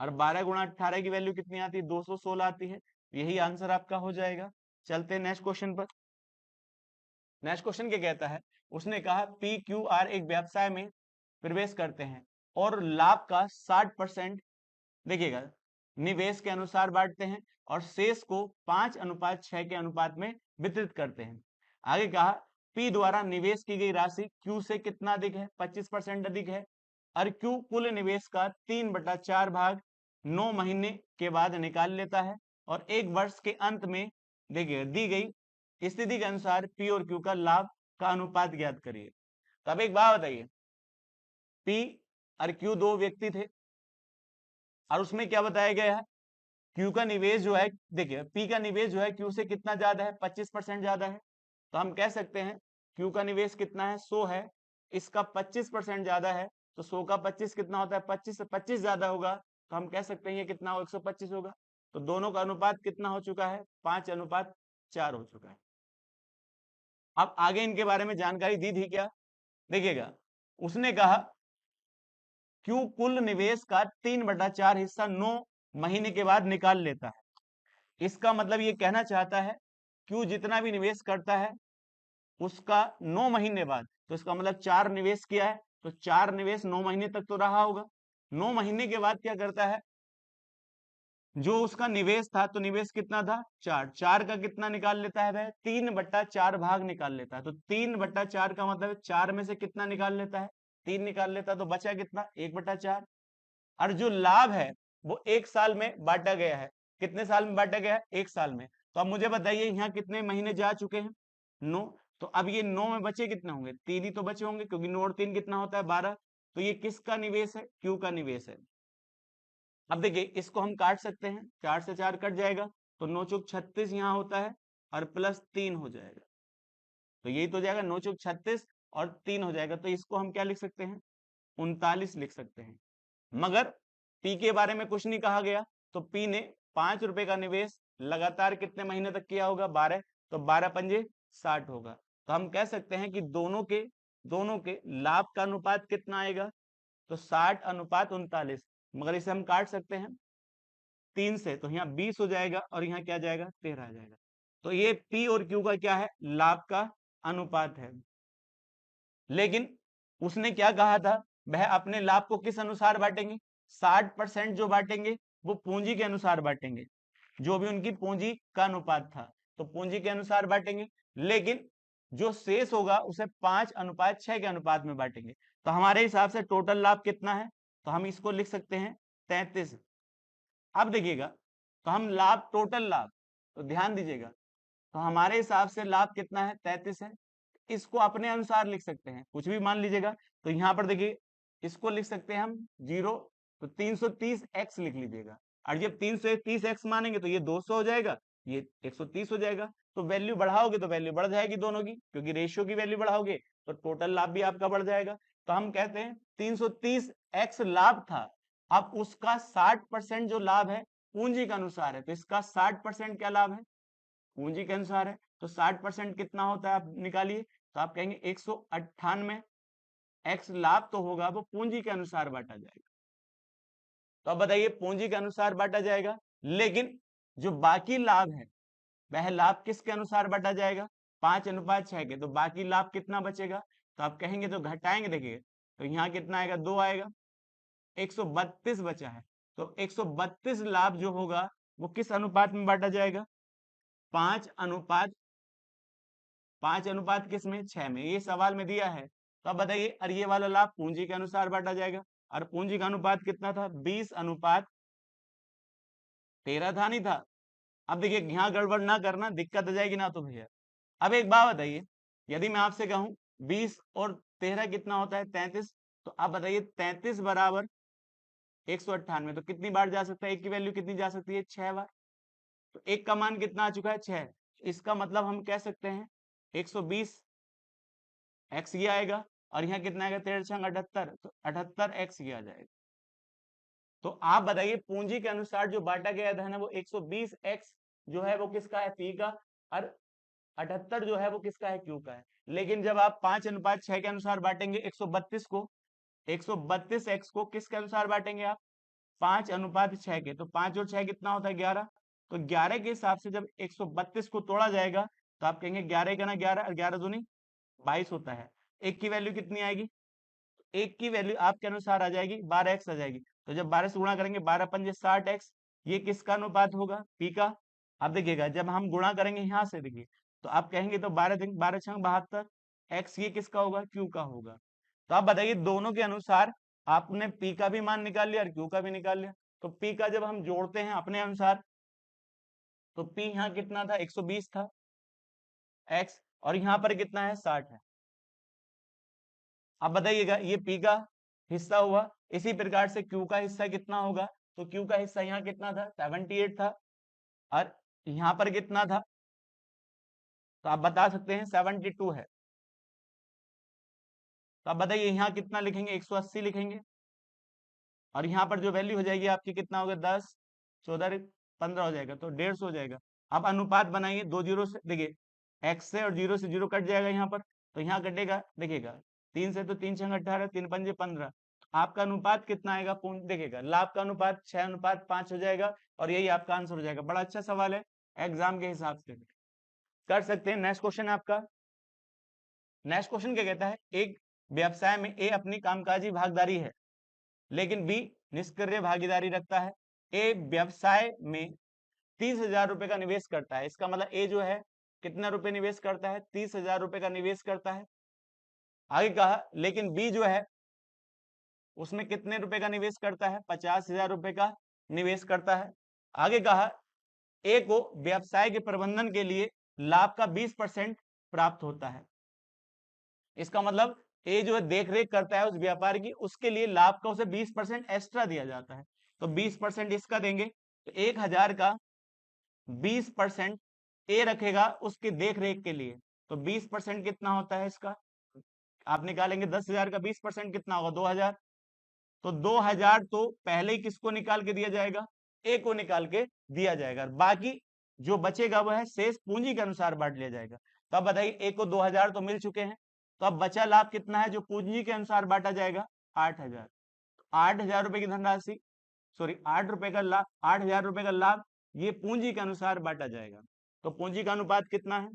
और 12 गुणा 18 की वैल्यू कितनी आती है, 216 आती है। यही आंसर आपका हो जाएगा। चलते हैं नेक्स्ट क्वेश्चन पर। नेक्स्ट क्वेश्चन क्या कहता है, उसने कहा पी क्यू आर एक व्यवसाय में प्रवेश करते हैं और लाभ का 60% देखिएगा निवेश के अनुसार बांटते हैं, और शेष को 5:6 के अनुपात में वितरित करते हैं। आगे कहा पी द्वारा निवेश की गई राशि क्यू से कितना अधिक है, 25% अधिक है, और क्यू कुल निवेश का 3/4 भाग 9 महीने के बाद निकाल लेता है और 1 वर्ष के अंत में देखिए दी गई स्थिति के अनुसार पी और क्यू का लाभ का अनुपात ज्ञात करिए। तो अब एक बात बताइए, पी और क्यू दो व्यक्ति थे और उसमें क्या बताया गया है, क्यू का निवेश जो है, देखिए पी का निवेश जो है क्यू से कितना ज्यादा है, 25% ज्यादा है। तो हम कह सकते हैं क्यू का निवेश कितना है, 100 है, इसका 25% ज्यादा है, तो 100 का 25 कितना होता है, 25 से 25 ज्यादा होगा, तो हम कह सकते हैं ये कितना हो, 125 होगा। तो दोनों का अनुपात कितना हो चुका है, 5:4 हो चुका है। अब आगे इनके बारे में जानकारी दी थी क्या, देखिएगा उसने कहा क्यू कुल निवेश का 3/4 हिस्सा 9 महीने के बाद निकाल लेता है। इसका मतलब ये कहना चाहता है क्यू जितना भी निवेश करता है उसका 9 महीने बाद, तो इसका मतलब 4 निवेश किया है, तो 4 निवेश 9 महीने तक तो रहा होगा। 9 महीने के बाद क्या करता है, जो उसका निवेश था, तो निवेश कितना था, 4, 4 का कितना निकाल लेता है, वह 3/4 भाग निकाल लेता है। तो 3/4 का मतलब 4 में से कितना निकाल लेता है, 3 निकाल लेता है, तो बचा कितना, 1/4। और जो लाभ है वो 1 साल में बांटा गया है। कितने साल में बांटा गया है, 1 साल में। तो अब मुझे बताइए यहाँ कितने महीने जा चुके हैं, 9। तो अब ये 9 में बचे कितने होंगे, 3 ही तो बचे होंगे, क्योंकि 9 और 3 कितना होता है, 12। तो ये किसका निवेश है, क्यू का निवेश है। अब देखिए इसको हम काट सकते हैं, 4 से 4 कट जाएगा, तो 9 चौक 36 यहाँ होता है और प्लस 3 हो जाएगा, तो यही तो हो जाएगा, 9 चौक 36 और 3 हो जाएगा। तो इसको हम क्या लिख सकते हैं, 39 लिख सकते हैं। मगर पी के बारे में कुछ नहीं कहा गया, तो पी ने 5 रुपए का निवेश लगातार कितने महीने तक किया होगा, 12, तो 12 पंजे 60 होगा। तो हम कह सकते हैं कि दोनों के लाभ का अनुपात कितना आएगा, तो 60:39। मगर इसे हम काट सकते हैं 3 से, तो यहाँ 20 हो जाएगा और यहाँ क्या जाएगा, 13 आ जाएगा। तो ये पी और क्यू का क्या है, लाभ का अनुपात है। लेकिन उसने क्या कहा था, वह अपने लाभ को किस अनुसार बांटेंगे, 60% जो बांटेंगे वो पूंजी के अनुसार बांटेंगे, जो भी उनकी पूंजी का अनुपात था, तो पूंजी के अनुसार बांटेंगे। लेकिन जो शेष होगा उसे 5:6 के अनुपात में बांटेंगे। तो हमारे हिसाब से टोटल लाभ कितना है, तो हम इसको लिख सकते हैं 33। अब देखिएगा, तो हम लाभ, टोटल लाभ, तो ध्यान दीजिएगा, तो हमारे हिसाब से लाभ कितना है, 33 है। इसको अपने अनुसार लिख सकते हैं, कुछ भी मान लीजिएगा। तो यहाँ पर देखिए इसको लिख सकते हैं हम 0, तो 330x लिख लीजिएगा। और जब 330x मानेंगे तो ये 200 हो जाएगा, ये 130 हो जाएगा। तो वैल्यू बढ़ाओगे तो वैल्यू बढ़ जाएगी दोनों की, क्योंकि रेशियो की वैल्यू बढ़ाओगे तो टोटल लाभ भी आपका बढ़ जाएगा। तो हम कहते हैं 330x लाभ था, अब उसका 60% जो लाभ है पूंजी के अनुसार है, तो इसका 60% क्या लाभ है, पूंजी के अनुसार है। तो 60% कितना होता है, आप निकालिए, तो आप कहेंगे 198 x लाभ तो होगा, वो पूंजी के अनुसार बांटा जाएगा। तो अब बताइए पूंजी के अनुसार बांटा जाएगा, लेकिन जो बाकी लाभ है वह लाभ किसके अनुसार बांटा जाएगा, 5:6 के। तो बाकी लाभ कितना बचेगा, तो आप कहेंगे, तो घटाएंगे, देखिए तो यहाँ कितना आएगा, 2 आएगा, 132 बचा है। तो 132 लाभ जो होगा वो किस अनुपात में बांटा जाएगा, 5:5 किस में, 6 में। ये सवाल में दिया है। तो अब बताइए, और ये वाला लाभ पूंजी के अनुसार बांटा जाएगा, और पूंजी का अनुपात कितना था, 20:13 था, नहीं था। अब देखिए यहाँ गड़बड़ ना करना, दिक्कत हो जाएगी ना तो भैया। अब एक बात बताइए, यदि मैं आपसे कहूं 20 और 13 कितना होता है, 33, तो आप बताइए 33 बराबर 198, तो कितनी बार जा सकता है, एक की वैल्यू कितनी जा सकती है, 6 बार। तो एक का मान कितना आ चुका है, 6। इसका मतलब हम कह सकते हैं 120 x ये आएगा, और यहाँ कितना आएगा, 13 78, तो 78x ये आ जाएगा। तो आप बताइए पूंजी के अनुसार जो बांटा गया धन है वो 120x जो है वो किसका है, पी का, और 78 जो है वो किसका है, क्यू का है। लेकिन जब आप 5:6 के अनुसार बांटेंगे 132 को, 132x को किसके अनुसार बांटेंगे आप, 5:6 के। तो 5 और 6 कितना होता है, 11। तो 11 के हिसाब से जब 132 को तोड़ा जाएगा तो आप कहेंगे 11 का ना 11, और 11 दूनी 22 होता है। एक की वैल्यू कितनी आएगी, एक की वैल्यू आपके अनुसार आ जाएगी 12x आ जाएगी। तो जब 12 से गुणा करेंगे, 12 पंजे 60x, ये किसका अनुपात होगा, पी का। अब देखिएगा जब हम गुणा करेंगे यहाँ से, देखिए तो आप कहेंगे तो 12 छंग 72, एक्स ये किसका होगा, क्यू का होगा। तो आप बताइए दोनों के अनुसार आपने पी का भी मान निकाल लिया और क्यू का भी निकाल लिया। तो पी का जब हम जोड़ते हैं अपने अनुसार, तो पी यहाँ कितना था, 120 था एक्स, और यहाँ पर कितना है, 60 है। आप बताइएगा ये पी का हिस्सा हुआ, इसी प्रकार से क्यू का हिस्सा कितना होगा। तो क्यू का हिस्सा यहाँ कितना था, 78 था, और यहाँ पर कितना था, तो आप बता सकते हैं 72 है। तो आप बताइए यहाँ कितना लिखेंगे, 180 लिखेंगे, और यहाँ पर जो वैल्यू हो जाएगी आपकी कितना होगा, 10 14 15 हो जाएगा, तो 150 हो जाएगा। अब अनुपात बनाइए, दो जीरो से, देखिए एक्स से और जीरो से जीरो कट जाएगा यहाँ पर, तो यहाँ कटेगा, देखिएगा 3 से तो 3 छंग 18, 3 पंजे 15, आपका अनुपात कितना आएगा, देखिएगा लाभ का अनुपात 6:5 हो जाएगा, और यही आपका आंसर हो जाएगा। बड़ा अच्छा सवाल है, एग्जाम के हिसाब से कर सकते हैं। नेक्स्ट क्वेश्चन है आपका। नेक्स्ट क्वेश्चन क्या कहता है, एक व्यवसाय में ए अपनी कामकाजी भागीदारी है लेकिन बी निष्क्रिय भागीदारी रखता है। ए व्यवसाय में 30,000 रुपए का निवेश करता है, इसका मतलब ए जो है कितना रुपए निवेश करता है, 30,000 रुपए का निवेश करता है। आगे कहा लेकिन बी जो है उसमें कितने रुपए का निवेश करता है, 50,000 रुपए का निवेश करता है। आगे कहा ए को व्यवसाय के प्रबंधन के लिए लाभ का 20% प्राप्त होता है। इसका मतलब ए जो है देख रेख करता है उस व्यापार की, उसके लिए लाभ का उसे 20% एक्स्ट्रा दिया जाता है। तो 20% इसका देंगे, तो 1,000 का 20% ए रखेगा उसकी देख रेख के लिए, तो 20% कितना होता है इसका, आप निकालेंगे 10,000 का 20% कितना होगा, 2,000। तो 2,000 तो पहले ही किसको निकाल के दिया जाएगा, ए को निकाल के दिया जाएगा, बाकी जो बचेगा वह है शेष पूंजी के अनुसार बांट लिया जाएगा। तो अब बताइए ए को 2,000 तो मिल चुके हैं, तो अब बचा लाभ कितना है जो पूंजी के अनुसार बांटा जाएगा, 8,000। 8,000 रुपए की धनराशि, सॉरी 8 रुपए का लाभ, 8,000 रुपए का लाभ ये पूंजी के अनुसार बांटा जाएगा। तो पूंजी का अनुपात कितना है,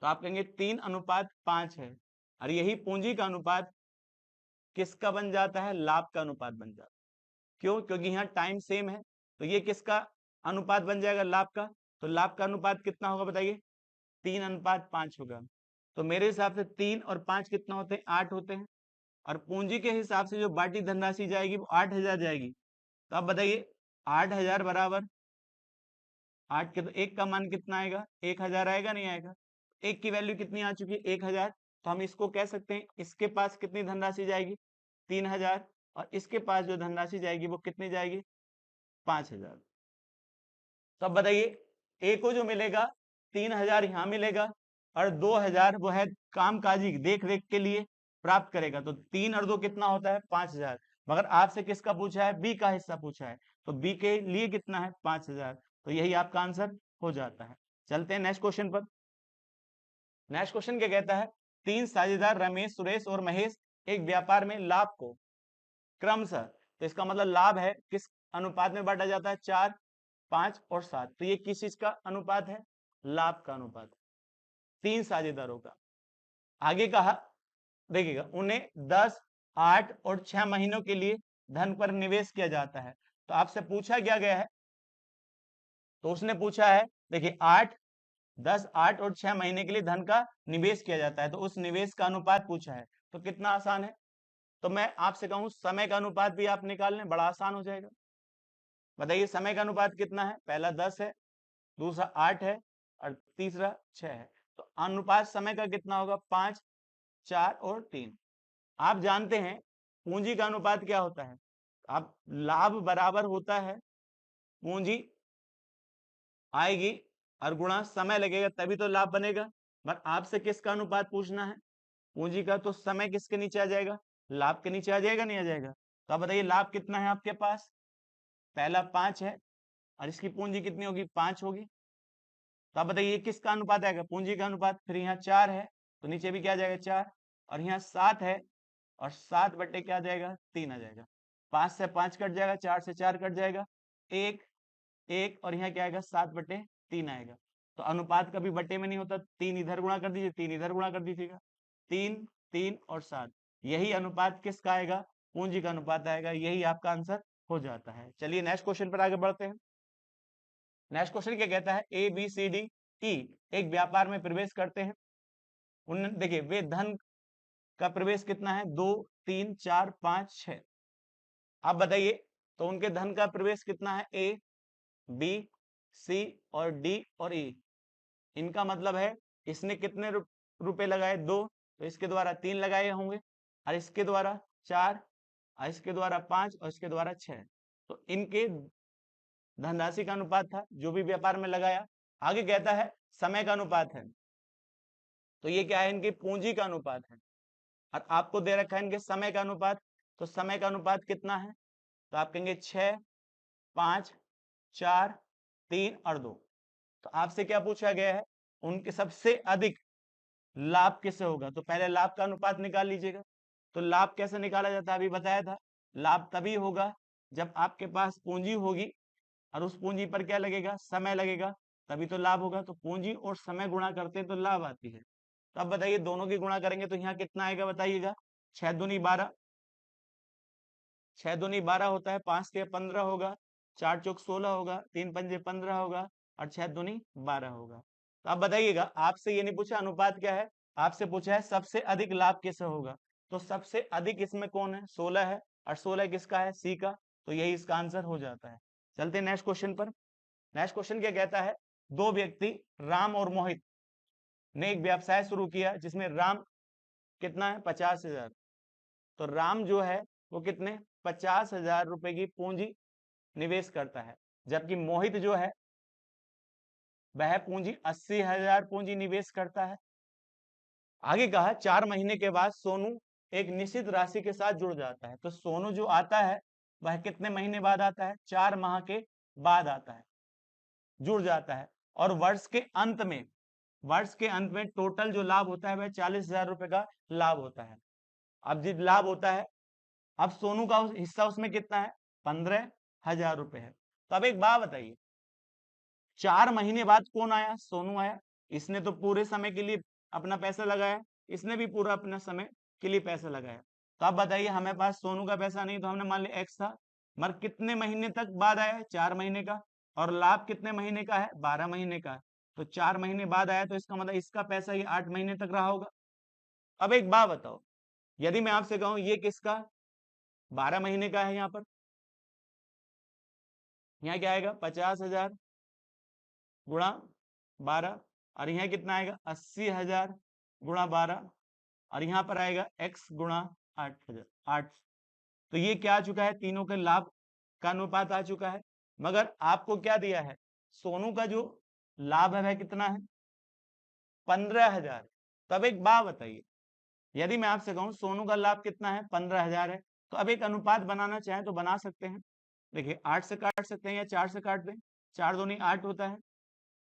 तो आप कहेंगे 3:5 है, और यही पूंजी का अनुपात किसका बन जाता है, लाभ का अनुपात बन जाता है। क्यों, क्योंकि यहाँ टाइम सेम है, तो ये किसका अनुपात बन जाएगा, लाभ का। तो लाभ का अनुपात कितना होगा बताइए, 3:5 होगा। तो मेरे हिसाब से 3 और 5 कितना होते हैं, 8 होते हैं, और पूंजी के हिसाब से जो बाटी धनराशि जाएगी वो 8,000 जाएगी। तो अब बताइए 8,000 बराबर 8 के, तो एक का मान कितना आएगा, 1,000 आएगा, नहीं आएगा। एक की वैल्यू कितनी आ चुकी है, 1,000। तो हम इसको कह सकते हैं इसके पास कितनी धनराशि जाएगी, 3,000, और इसके पास जो धनराशि जाएगी वो कितनी जाएगी, 5,000। तो अब बताइए ए को जो मिलेगा 3,000 यहाँ मिलेगा, और 2,000 वो है कामकाजी देख रेख के लिए प्राप्त करेगा। तो 3 और 2 कितना होता है, 5,000। मगर आपसे किसका पूछा है, बी का हिस्सा पूछा है, तो बी के लिए कितना है, 5,000। तो यही आपका आंसर हो जाता है। चलते हैं नेक्स्ट क्वेश्चन पर। नेक्स्ट क्वेश्चन क्या कहता है, 3 साझेदार रमेश, सुरेश और महेश एक व्यापार में लाभ को क्रमशः, तो इसका मतलब लाभ है किस अनुपात में बांटा जाता है, 4, 5 और 7। तो ये किस चीज का अनुपात है, लाभ का अनुपात, 3 साझेदारों का। आगे कहा देखिएगा उन्हें 10, 8 और 6 महीनों के लिए धन पर निवेश किया जाता है। तो आपसे पूछा क्या गया है, तो उसने पूछा है देखिए 8, 10, 8 और 6 महीने के लिए धन का निवेश किया जाता है, तो उस निवेश का अनुपात पूछा है। तो कितना आसान है, तो मैं आपसे कहूं समय का अनुपात भी आप निकाल लें, बड़ा आसान हो जाएगा। बताइए समय का अनुपात कितना है, पहला 10 है, दूसरा 8 है, और तीसरा 6 है। तो अनुपात समय का कितना होगा, 5, 4 और 3। आप जानते हैं पूंजी का अनुपात क्या होता है, आप लाभ बराबर होता है पूंजी आएगी और गुणा समय लगेगा तभी तो लाभ बनेगा। बट आपसे किसका अनुपात पूछना है, पूंजी का, तो समय किसके नीचे आ जाएगा, लाभ के नीचे आ जाएगा, नहीं आ जाएगा। तो आप बताइए लाभ कितना है आपके पास, पहला 5 है, और इसकी पूंजी कितनी होगी, 5 होगी। तो आप बताइए किसका अनुपात आएगा, पूंजी का अनुपात। फिर यहाँ 4 है तो नीचे भी क्या आ जाएगा, 4, और यहाँ 7 है, और 7 बटे क्या आ जाएगा, 3 आ जाएगा। 5 से 5 कट जाएगा, 4 से 4 कट जाएगा, 1, 1, और यहाँ क्या आएगा, 7/3 आएगा। तो अनुपात कभी बटे में नहीं होता, 3 इधर गुणा कर दीजिए, 3 इधर गुणा कर दीजिएगा, 3, 3 और 7, यही अनुपात किसका आएगा, पूंजी का अनुपात आएगा। यही आपका आंसर हो जाता है। चलिए नेक्स्ट क्वेश्चन पर आगे बढ़ते हैं। नेक्स्ट क्वेश्चन क्या कहता है, A B C D E एक व्यापार में प्रवेश करते हैं। उन देखिए वे धन का प्रवेश कितना है, 2 3 4 5 6। आप बताइए तो उनके धन का प्रवेश कितना है, ए बी सी और डी और ई। इनका मतलब है इसने कितने रुपए लगाए, 2, तो इसके द्वारा 3 लगाए होंगे, और इसके द्वारा 4, और इसके द्वारा 5 और इसके द्वारा 6। तो इनके धनराशि का अनुपात था जो भी व्यापार में लगाया। आगे कहता है समय का अनुपात है, तो ये क्या है, इनकी पूंजी का अनुपात है, और आपको दे रखा है इनके समय का अनुपात। तो समय का अनुपात कितना है, तो आप कहेंगे 6 5 4 3 और 2। तो आपसे क्या पूछा गया है, उनके सबसे अधिक लाभ किससे होगा, तो पहले लाभ का अनुपात निकाल लीजिएगा। तो लाभ कैसे निकाला जाता है, अभी बताया था। लाभ तभी होगा जब आपके पास पूंजी होगी और उस पूंजी पर क्या लगेगा, समय लगेगा, तभी तो लाभ होगा। तो पूंजी और समय गुणा करते हैं तो लाभ आती है। तो अब बताइए दोनों की गुणा करेंगे तो यहाँ कितना आएगा बताइएगा, 6 दूनी 12, 6 दूनी 12 होता है, 5 के 15 होगा, 4 चौक 16 होगा, 3 पंजे 15 होगा, और 6 दूनी 12 होगा। तो आप बताइएगा, आपसे ये नहीं पूछा अनुपात क्या है, आपसे पूछा है सबसे अधिक लाभ किससे होगा। तो सबसे अधिक इसमें कौन है, 16 है, और 16 किसका है, सी का। तो यही इसका आंसर हो जाता है। चलते हैं नेक्स्ट क्वेश्चन पर। नेक्स्ट क्वेश्चन क्या कहता है, दो व्यक्ति राम और मोहित ने एक व्यवसाय शुरू किया जिसमें राम कितना है, 50,000। तो राम जो है वो कितने, 50,000 रुपए की पूंजी निवेश करता है, जबकि मोहित जो है वह पूंजी 80,000 पूंजी निवेश करता है। आगे कहा 4 महीने के बाद सोनू एक निश्चित राशि के साथ जुड़ जाता है। तो सोनू जो आता है वह कितने महीने बाद आता है, 4 माह के बाद आता है, जुड़ जाता है। और वर्ष के अंत में टोटल जो लाभ होता है वह 40,000 रुपए का लाभ होता है। अब जब लाभ होता है, अब सोनू का हिस्सा उसमें कितना है, 15,000 रुपए है। तो अब एक बात बताइए, 4 महीने बाद कौन आया, सोनू आया। इसने तो पूरे समय के लिए अपना पैसा लगाया, इसने भी पूरा अपना समय के लिए पैसा लगाया। तो आप बताइए हमें पास सोनू का पैसा नहीं, तो हमने मान लिया एक्स था, मगर कितने महीने तक बाद आया है, 4 महीने का, और लाभ कितने महीने का है, 12 महीने का है। तो 4 महीने बाद आया, तो इसका मतलब इसका पैसा ये 8 महीने तक रहा होगा। अब एक बात बताओ, यदि मैं आपसे कहूं ये किसका 12 महीने का है, यहाँ पर यहाँ क्या आएगा, 50,000 गुणा 12, और यहाँ कितना आएगा, 80,000 गुणा 12, और यहाँ पर आएगा x गुणा 8,000 8। तो ये क्या आ चुका है, तीनों के लाभ का अनुपात आ चुका है। मगर आपको क्या दिया है, सोनू का जो लाभ है वह कितना है, 15,000। तब एक बात बताइए, यदि मैं आपसे कहूं सोनू का लाभ कितना है, 15,000 है, तो अब एक अनुपात बनाना चाहें तो बना सकते हैं। देखिए 8 से काट सकते हैं या 4 से काट दें, 4 दूनी 8 होता है,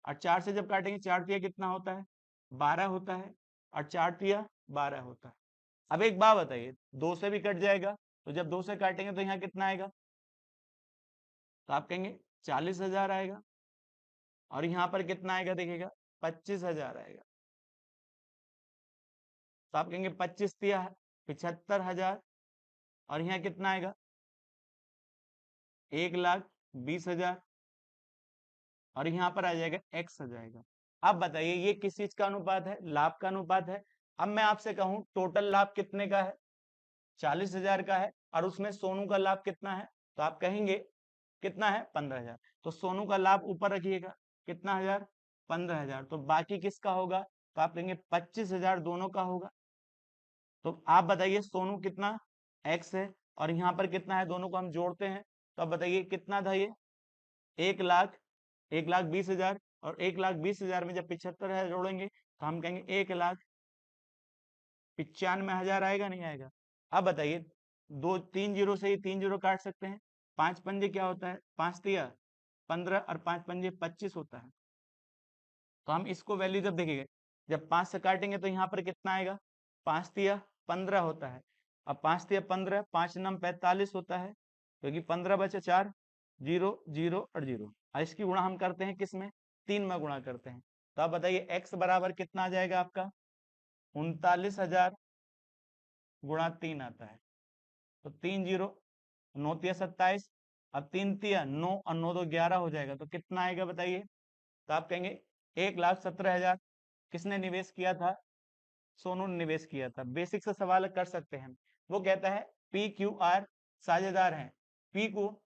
और 4 से जब काटेंगे 4 तिया कितना होता है, 12 होता है, और 4 तिया 12 होता है। अब एक बात बताइए, 2 से भी कट जाएगा, तो जब 2 से काटेंगे तो यहाँ कितना आएगा, तो आप कहेंगे 40,000 आएगा, और यहाँ पर कितना आएगा देखिएगा, 25,000 आएगा। तो आप कहेंगे 25 तिया 75,000, और यहाँ कितना आएगा, 1,20,000, और यहाँ पर आ जाएगा x आ जाएगा। अब बताइए ये किस चीज का अनुपात है, लाभ का अनुपात है। अब मैं आपसे कहूं टोटल लाभ कितने का है, 40,000 का है, और उसमें सोनू का लाभ कितना है, तो आप कहेंगे कितना है, 15,000। तो सोनू का लाभ ऊपर रखिएगा, कितना हजार, 15,000। तो बाकी किसका होगा, तो आप कहेंगे 25,000 दोनों का होगा। तो आप बताइए सोनू कितना, x है, और यहाँ पर कितना है, दोनों को हम जोड़ते हैं, तो आप बताइए कितना था ये, 1,20,000, और 1,20,000 में जब 75,000 जोड़ेंगे तो हम कहेंगे 1,95,000 आएगा, नहीं आएगा। अब बताइए, 3 जीरो से ही 3 जीरो काट सकते हैं, 5 पंजे क्या होता है, 5 तिया 15, और 5 पंजे 25 होता है। तो हम इसको वैल्यू जब देखेंगे, जब 5 से काटेंगे तो यहाँ पर कितना आएगा, 5 तिया 15 होता है, अब 5 तिया 15, 5 नम 45 होता है, क्योंकि 15 बचे 4, 0 0 और 0, और इसकी गुणा हम करते हैं किसमें, 3 में गुणा करते हैं। तो आप बताइए x बराबर कितना आ जाएगा आपका, 39,000 गुणा 3 आता है। तो 3 जीरो 9 तिया 27, अब 3 तिया 9, और 9 तो 11 हो जाएगा, तो कितना आएगा बताइए, तो आप कहेंगे 1,17,000 किसने निवेश किया था? सोनू ने निवेश किया था। बेसिक से सवाल कर सकते हैं। वो कहता है पी क्यू आर साझेदार हैं, पी को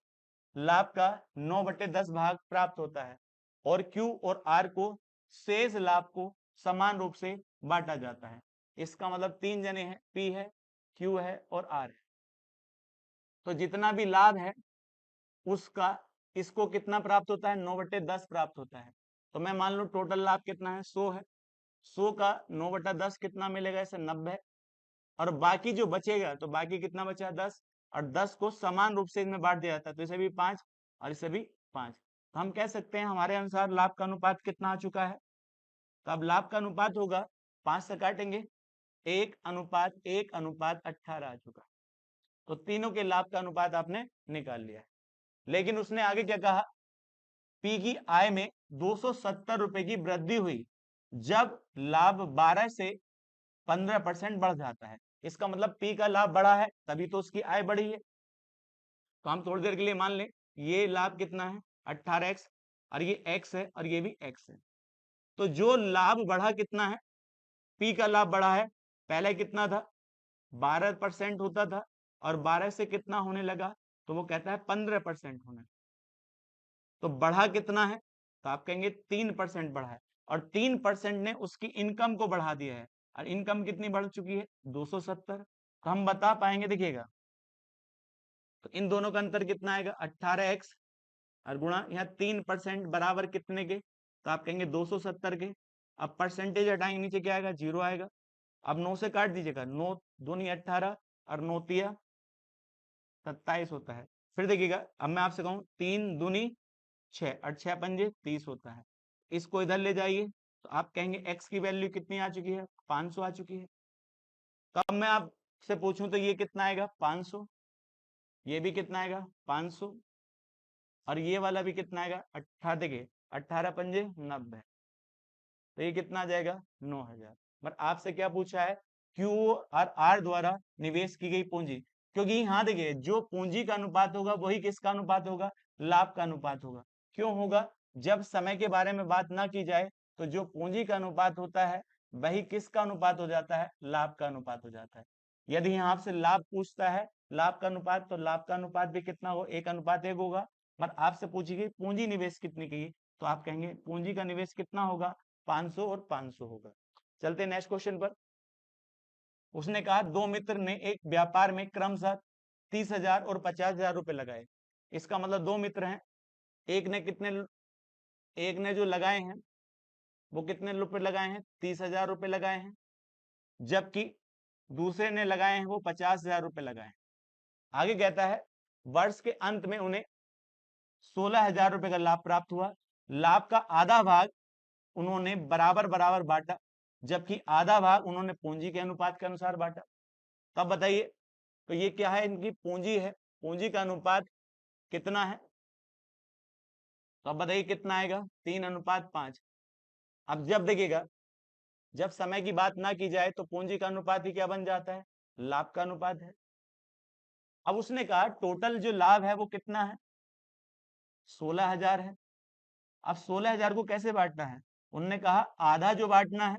लाभ का 9/10 भाग प्राप्त होता है और क्यू और आर को शेष लाभ को समान रूप से बांटा जाता है। इसका मतलब 3 जने हैं, पी है, क्यू है और आर है। तो जितना भी लाभ है उसका इसको कितना प्राप्त होता है? 9/10 प्राप्त होता है। तो मैं मान लू टोटल लाभ कितना है? 100 है। 100 का 9/10 कितना मिलेगा इसे? 90। और बाकी जो बचेगा तो बाकी कितना बचा? 10। और 10 को समान रूप से इनमें बांट दिया जाता है, तो इसे भी 5 और इसे भी 5। तो हम कह सकते हैं हमारे अनुसार लाभ का अनुपात कितना आ चुका है? तो अब लाभ का अनुपात होगा, 5 से काटेंगे, 1:1:18 आ चुका। तो तीनों के लाभ का अनुपात आपने निकाल लिया है। लेकिन उसने आगे क्या कहा? पी की आय में 270 रुपए की वृद्धि हुई जब लाभ 12 से 15% बढ़ जाता है। इसका मतलब पी का लाभ बढ़ा है तभी तो उसकी आय बढ़ी है। तो हम थोड़ी देर के लिए मान लें ये लाभ कितना है? 18x, और ये x है और ये भी x है। तो जो लाभ बढ़ा कितना है? पी का लाभ बढ़ा है। पहले कितना था? 12% होता था और 12 से कितना होने लगा? तो वो कहता है 15% होने। तो बढ़ा कितना है? तो आप कहेंगे 3% बढ़ा है, और 3% ने उसकी इनकम को बढ़ा दिया है। और इनकम कितनी बढ़ चुकी है? 270। तो हम बता पाएंगे, देखिएगा, तो इन दोनों का अंतर कितना आएगा? 18x और गुणा यहाँ 3% बराबर कितने के? तो आप कहेंगे 270 के। अब परसेंटेज हटाएंगे, नीचे क्या आएगा? 0 आएगा। अब 9 से काट दीजिएगा, 9 दूनी 18 और 9 तिया 27 होता है। फिर देखिएगा, अब मैं आपसे कहूँ 3 दूनी 6 और 6 पंजे 30 होता है। इसको इधर ले जाइए तो आप कहेंगे x की वैल्यू कितनी आ चुकी है? 500 आ चुकी है। तो अब मैं आपसे पूछूं तो ये कितना आएगा? 500। ये भी कितना आएगा? 500। और ये वाला भी कितना आएगा? 18, देखिए 18 पंजे 90। तो ये कितना आ जाएगा? 9,000। बट आपसे क्या पूछा है? क्यू और आर द्वारा निवेश की गई पूंजी। क्योंकि यहाँ देखिए जो पूंजी का अनुपात होगा वही किसका अनुपात होगा? लाभ का अनुपात होगा। क्यों होगा? जब समय के बारे में बात ना की जाए तो जो पूंजी का अनुपात होता है वही किसका अनुपात हो जाता है? लाभ का अनुपात हो जाता है। यदि यहाँ आपसे लाभ पूछता है, लाभ का अनुपात, तो लाभ का अनुपात भी कितना हो? 1:1 होगा। पर आपसे पूछी गई पूंजी निवेश कितनी की, तो आप कहेंगे पूंजी का निवेश कितना होगा? 500 और 500 होगा। चलते नेक्स्ट क्वेश्चन पर। उसने कहा दो मित्र ने एक व्यापार में क्रमशः 30,000 और 50,000 रुपए लगाए। इसका मतलब दो मित्र हैं, एक ने जो लगाए हैं वो कितने रुपए लगाए हैं? 30,000 रुपए लगाए हैं, जबकि दूसरे ने लगाए हैं वो 50,000 रुपए लगाए हैं। आगे कहता है वर्ष के अंत में उन्हें 16,000 रुपए का लाभ प्राप्त हुआ। लाभ का आधा भाग उन्होंने बराबर बराबर बांटा, जबकि आधा भाग उन्होंने पूंजी के अनुपात के अनुसार बांटा। तब बताइए, तो ये क्या है? इनकी पूंजी है। पूंजी का अनुपात कितना है? तो अब बताइए कितना आएगा? 3:5। अब जब देखिएगा, जब समय की बात ना की जाए तो पूंजी का अनुपात ही क्या बन जाता है? लाभ का अनुपात है। अब उसने कहा टोटल जो लाभ है वो कितना है? 16,000 है। अब 16,000 को कैसे बांटना है? उन्होंने कहा आधा जो बांटना है,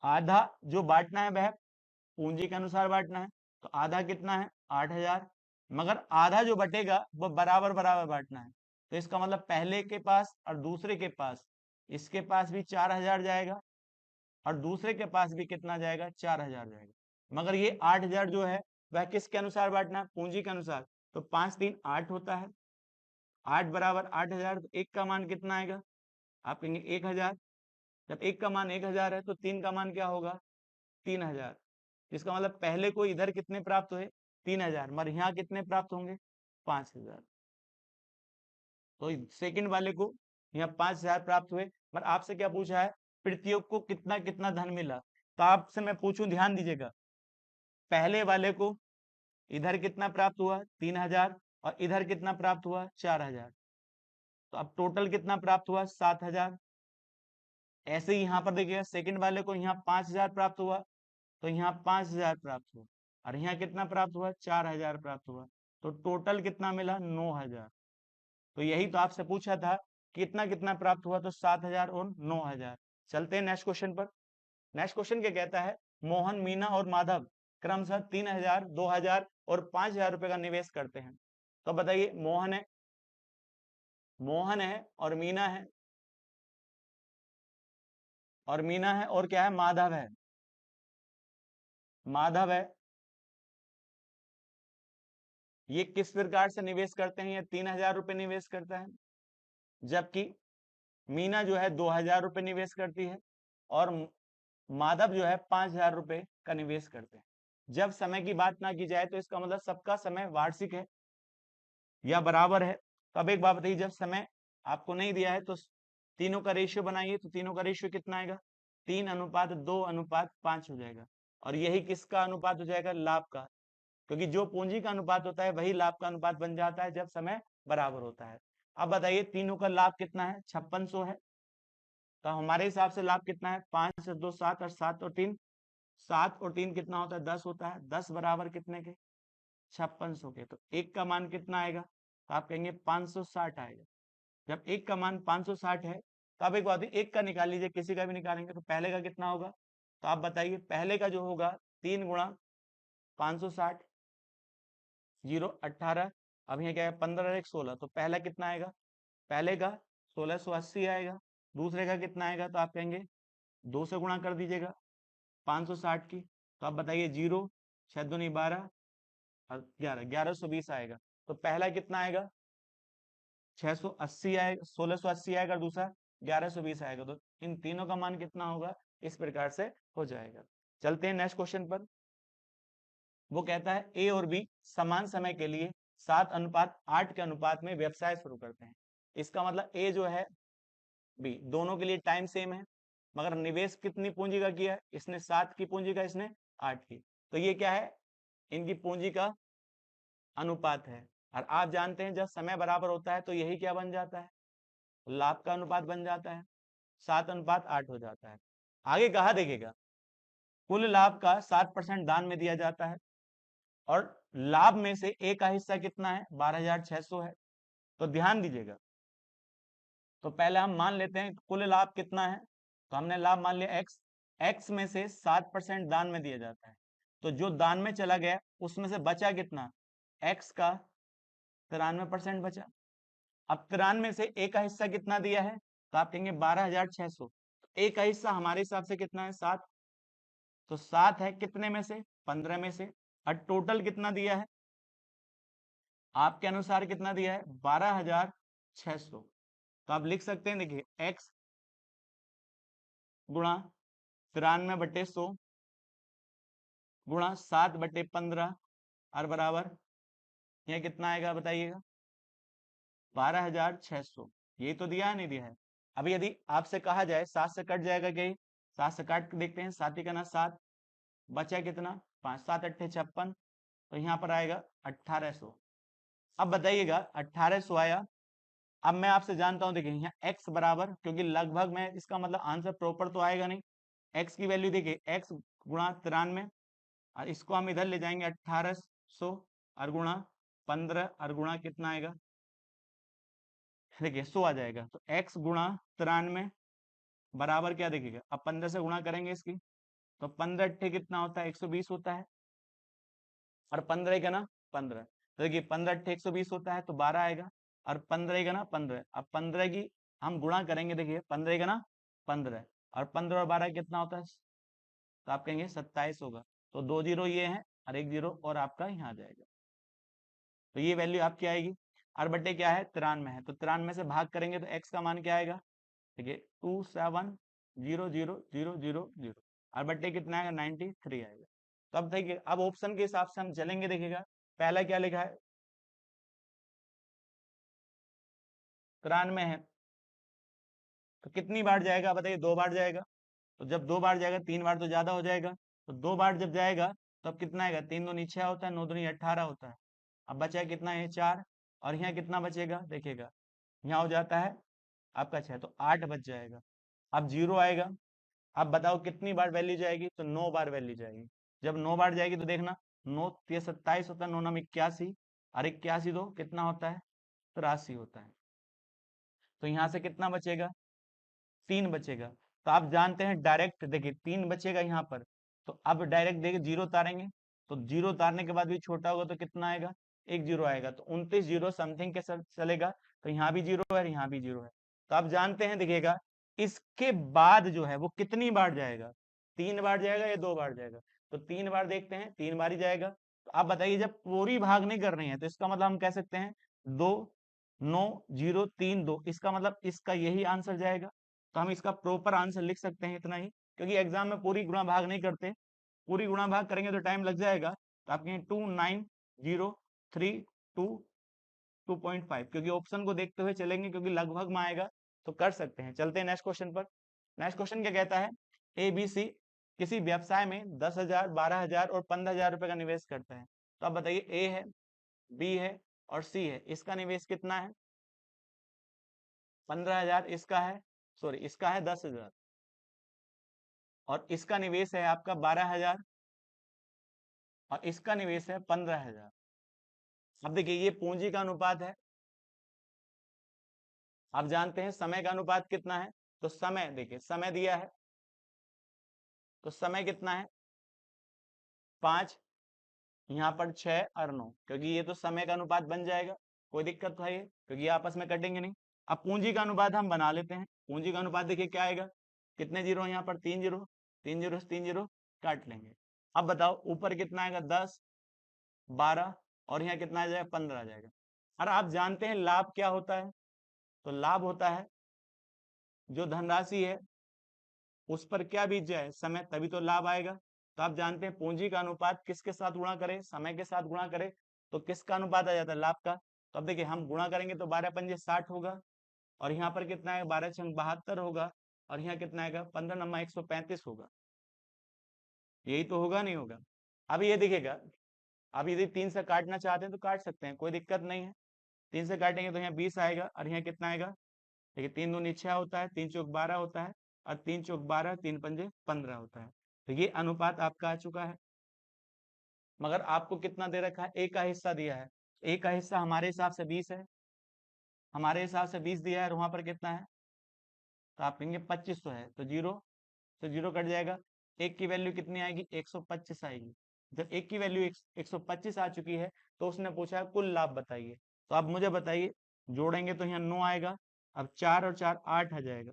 आधा जो बांटना है वह पूंजी के अनुसार बांटना है। तो आधा कितना है? 8,000। मगर आधा जो बटेगा वो बराबर बराबर बांटना है। तो इसका मतलब पहले के पास और दूसरे के पास, इसके पास भी 4,000 जाएगा और दूसरे के पास भी कितना जाएगा? 4,000 जाएगा। मगर ये 8,000 जो है वह किसके अनुसार बांटना है? पूंजी के अनुसार। तो 5 3 8 होता है। 8 बराबर 8,000। तो एक का मान कितना आएगा? आप कहेंगे 1,000। जब एक का मान 1,000 है तो तीन का मान क्या होगा? 3,000। इसका मतलब पहले को इधर कितने प्राप्त हुए? 3,000। मगर यहाँ कितने प्राप्त होंगे? 5,000। तो सेकंड वाले को यहाँ 5,000 प्राप्त हुए। पर आपसे क्या पूछा है? प्रत्युग को कितना कितना धन मिला। तो आपसे मैं पूछूं, ध्यान दीजिएगा, पहले वाले को इधर कितना प्राप्त हुआ? 3,000। और इधर कितना प्राप्त हुआ? 4,000। तो अब टोटल कितना प्राप्त हुआ? 7,000। ऐसे ही यहाँ पर देखिएगा, सेकंड वाले को यहाँ 5,000 प्राप्त हुआ, तो यहाँ 5,000 प्राप्त हुआ, और यहाँ कितना प्राप्त हुआ? 4,000 प्राप्त हुआ। तो टोटल कितना मिला? 9,000। तो यही तो आपसे पूछा था कितना कितना प्राप्त हुआ, तो 7,000 और 9,000। चलते हैं नेक्स्ट क्वेश्चन पर। नेक्स्ट क्वेश्चन क्या कहता है, मोहन, मीना और माधव क्रमशः 3,000, 2,000 और 5,000 रुपए का निवेश करते हैं। तो बताइए, मोहन है और मीना है, और क्या है, माधव है। ये किस प्रकार से निवेश करते हैं, ये 3,000 रुपए निवेश करता है, जबकि मीना जो है 2,000 रुपए निवेश करती है, और माधव जो है 5,000 रुपए का निवेश करते हैं। जब समय की बात ना की जाए तो इसका मतलब सबका समय वार्षिक है या बराबर है। तो अब एक बात बताइए, जब समय आपको नहीं दिया है तो तीनों का रेशियो बनाइए, तो तीनों का रेशियो कितना आएगा, 3:2:5 हो जाएगा। और यही किसका अनुपात हो जाएगा, लाभ का, क्योंकि जो पूंजी का अनुपात होता है वही लाभ का अनुपात बन जाता है जब समय बराबर होता है। अब बताइए, तीनों का लाभ कितना है, 5600 है। तो हमारे हिसाब से लाभ कितना है, 5 से 2 7, और 7 और 3 कितना होता है, 10 होता है। 10 बराबर कितने के, 5600 के। तो एक का मान कितना आएगा, तो आप कहेंगे 560 आएगा। जब एक का मान 560 है, तो आप एक बात, एक का निकाल लीजिए, किसी का भी निकालेंगे, तो पहले का कितना होगा, तो आप बताइए, पहले का जो होगा 3 गुणा 560, 0 18। अब यहाँ क्या है, 15 और 1 16, तो पहला कितना आएगा, पहले का 1680 आएगा। दूसरे का कितना आएगा, तो आप कहेंगे 2 से गुणा कर दीजिएगा 560 की। तो आप बताइए, 0 6 दूनी 12 और 11, 1120 आएगा। तो पहला कितना आएगा, 680 आएगा, 1680 आएगा, और दूसरा 1120 आएगा। तो इन तीनों का मान कितना होगा, इस प्रकार से हो जाएगा। चलते हैं नेक्स्ट क्वेश्चन पर। वो कहता है, ए और बी समान समय के लिए 7:8 के अनुपात में व्यवसाय शुरू करते हैं। इसका मतलब ए जो है, बी, दोनों के लिए टाइम सेम है, मगर निवेश कितनी पूंजी का किया है, इसने 7 की पूंजी का, इसने 8 की। तो ये क्या है, इनकी पूंजी का अनुपात है। और आप जानते हैं जब समय बराबर होता है तो यही क्या बन जाता है, लाभ का अनुपात बन जाता है, 7:8 हो जाता है। आगे कहा देखिएगा, कुल लाभ का 7% दान में दिया जाता है, और लाभ में से ए का हिस्सा कितना है, 12,600 है। तो ध्यान दीजिएगा, तो पहले हम मान लेते हैं कुल लाभ कितना है, तो हमने लाभ मान लिया एक्स, एक्स में से 7% दान में दिया जाता है। तो जो दान में चला गया उसमें से बचा कितना, एक्स का 93% बचा। अब 93 से ए का हिस्सा कितना दिया है, तो आप कहेंगे 12,600। ए का हिस्सा हमारे हिसाब से कितना है, 7। तो 7 है कितने में से, 15 में से। और टोटल कितना दिया है, आपके अनुसार कितना दिया है, 12,600। तो आप लिख सकते हैं, देखिए, एक्स गुणा 93/100 गुणा 7/15 और बराबर, यह कितना आएगा बताइएगा, 12,600। ये तो दिया है, नहीं दिया है। अभी यदि आपसे कहा जाए 7 से कट जाएगा क्या, 7 से काट के देखते हैं, 7 का ना 7, बचा कितना, 5, 7 8 56, तो यहाँ पर आएगा 1,800। अब बताइएगा, 1,800 आया। अब मैं आपसे जानता हूं, देखिए यहाँ x बराबर, क्योंकि लगभग में इसका मतलब आंसर प्रॉपर तो आएगा नहीं। x की वैल्यू देखिए, x गुणा 93, और इसको हम इधर ले जाएंगे 1,800 और गुणा 15 और गुणा कितना आएगा, देखिए 100 आ जाएगा। तो x गुणा 93 बराबर क्या, देखिएगा अब 15 से गुणा करेंगे इसकी, तो 15 अट्ठे कितना होता है, 120 होता है, और 15 का ना 15। तो देखिए 15 अट्ठे 120 होता है, तो 12 आएगा, और 15 का ना 15। अब 15 की हम गुणा करेंगे, देखिए 15 का ना 15, और 15 और 12 कितना होता है, तो आप कहेंगे 27 होगा। तो 2 जीरो ये है, और 1 जीरो और आपका यहाँ आ जाएगा। तो ये वैल्यू आपकी आएगी। और बट्टे क्या है, 93 है, तो 93 से भाग करेंगे तो x का मान क्या आएगा, देखिए 27000000, और बट्टे कितना आएगा, 93 आएगा। तो अब देखिए, अब ऑप्शन के हिसाब से हम चलेंगे, देखिएगा पहला क्या लिखा है, 93 है, तो कितनी बार जाएगा बताइए, 2 बार जाएगा। तो जब 2 बार जाएगा, 3 बार तो ज्यादा हो जाएगा, तो 2 बार जब जाएगा तब कितना आएगा, 3 दूनी 6 होता है, 9 दूनी 18 होता है। अब बचा कितना है, 4, और यहाँ कितना बचेगा, देखिएगा यहाँ हो जाता है आपका 6, तो 8 बच जाएगा। अब 0 आएगा। अब बताओ कितनी बार वैल्यू जाएगी, तो 9 बार वैल्यू जाएगी। जब 9 बार जाएगी तो देखना, 9 3 27 होता है, 9 9 81, और 81 दो कितना होता है, 83 होता है। तो यहाँ से कितना बचेगा, 3 बचेगा। तो आप जानते हैं डायरेक्ट, देखिए 3 बचेगा यहाँ पर, तो अब डायरेक्ट देखिए जीरो उतारेंगे, तो जीरो उतारने के बाद भी छोटा होगा तो कितना आएगा, एक जीरो आएगा, तो 29 जीरो समथिंग के साथ चलेगा। तो यहाँ भी जीरो है, यहाँ भी जीरो है। तो आप जानते हैं, देखिएगा इसके बाद जो है वो कितनी बार जाएगा, 3 बार जाएगा या 2 बार जाएगा, तो 3 बार देखते हैं, 3 बार ही जाएगा। तो आप बताइए, जब पूरी भाग नहीं कर रही है तो इसका मतलब हम कह सकते हैं 2 9 0 3 2, इसका मतलब इसका यही आंसर जाएगा। तो हम इसका प्रॉपर आंसर लिख सकते हैं इतना ही, क्योंकि एग्जाम में पूरी गुणा भाग नहीं करते, पूरी गुणा भाग करेंगे तो टाइम लग जाएगा। तो आप कहें 290322.5, क्योंकि ऑप्शन को देखते हुए चलेंगे, क्योंकि लगभग में आएगा तो कर सकते हैं। चलते हैं नेक्स्ट क्वेश्चन पर। नेक्स्ट क्वेश्चन क्या कहता है, ए बी सी किसी व्यवसाय में 10,000 12,000 और 15,000 रुपए का निवेश करता है। तो आप बताइए, ए है, बी है और सी है, इसका निवेश कितना है, 15,000 इसका है, सॉरी इसका है 10,000, और इसका निवेश है आपका 12,000, और इसका निवेश है 15,000। अब देखिए ये पूंजी का अनुपात है, आप जानते हैं समय का अनुपात कितना है, तो समय देखिए समय दिया है, तो समय कितना है 5, यहाँ पर 6 और 9, क्योंकि ये तो समय का अनुपात बन जाएगा, कोई दिक्कत तो है ये, क्योंकि ये आपस में कटेंगे नहीं। अब पूंजी का अनुपात हम बना लेते हैं। पूंजी का अनुपात देखिए क्या आएगा, कितने जीरो यहाँ पर, 3 जीरो, 3 जीरो से 3 जीरो काट लेंगे। अब बताओ ऊपर कितना आएगा, 10 12, और यहाँ कितना आ जाएगा, 15 आ जाएगा। और आप जानते हैं लाभ क्या होता है, तो लाभ होता है जो धनराशि है उस पर क्या बीत जाए, समय, तभी तो लाभ आएगा। तो आप जानते हैं पूंजी का अनुपात किसके साथ गुणा करें, समय के साथ गुणा करें, तो किसका अनुपात आ जाता है, लाभ का। तो अब देखिए हम गुणा करेंगे तो 12 पंजे 60 होगा, और यहाँ पर कितना है, 12 छंग 72 होगा, और यहाँ कितना आएगा, 15 नमा 135 होगा। यही तो होगा, नहीं होगा। अब ये देखिएगा, अब यदि 3 से काटना चाहते हैं तो काट सकते हैं, कोई दिक्कत नहीं है। 3 से काटेंगे तो यहाँ 20 आएगा, और यहाँ कितना आएगा, देखिए 3 दूनी 6 होता है, 3 चौक 12 होता है, और 3 चौक 12, 3 पंजे 15 होता है। तो ये अनुपात आपका आ चुका है। मगर आपको कितना दे रखा है, ए का हिस्सा दिया है, ए का हिस्सा हमारे हिसाब से 20 है, हमारे हिसाब से 20 दिया है, और वहां पर कितना है, तो आप कहेंगे 2500 है, तो जीरो से जीरो कट जाएगा। एक की वैल्यू कितनी आएगी, 125 आएगी। जब एक की वैल्यू 125 आ चुकी है, तो उसने पूछा है कुल लाभ बताइए। तो आप मुझे बताइए, जोड़ेंगे तो यहाँ 9 आएगा, अब 4 और 4 8 आ जाएगा,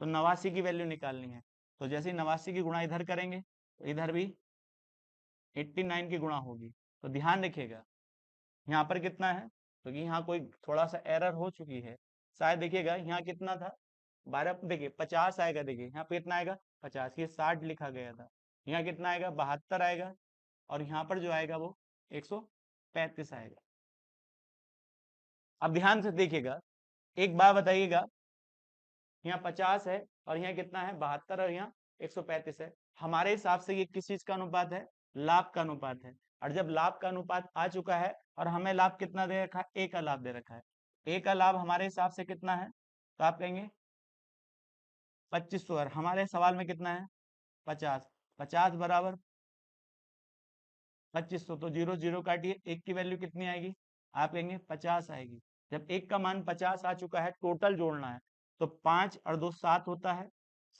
तो 89 की वैल्यू निकालनी है। तो जैसे ही 89 की गुणा इधर करेंगे तो इधर भी 89 की गुणा होगी। तो ध्यान रखिएगा यहाँ पर कितना है, क्योंकि यहाँ कोई थोड़ा सा एरर हो चुकी है शायद। देखिएगा यहाँ कितना था, 12, देखिए 50 आएगा, देखिए यहाँ पे कितना आएगा 50, ये 60 लिखा गया था, यहाँ कितना आएगा 72 आएगा, और यहाँ पर जो आएगा वो 135 आएगा। अब ध्यान से देखिएगा, एक बात बताइएगा, यहाँ 50 है और यहाँ कितना है 72, और यहाँ 135 है। हमारे हिसाब से ये किस चीज का अनुपात है, लाभ का अनुपात है। और जब लाभ का अनुपात आ चुका है, और हमें लाभ कितना दे रखा है, ए का लाभ दे रखा है, ए का लाभ हमारे हिसाब से कितना है, तो आप कहेंगे 2500, और हमारे सवाल में कितना है 50, 50 बराबर 2500, तो जीरो जीरो काटिए, एक की वैल्यू कितनी आएगी, आप कहेंगे 50 आएगी। जब एक का मान 50 आ चुका है, टोटल जोड़ना है, तो 5 और 2 7 होता है,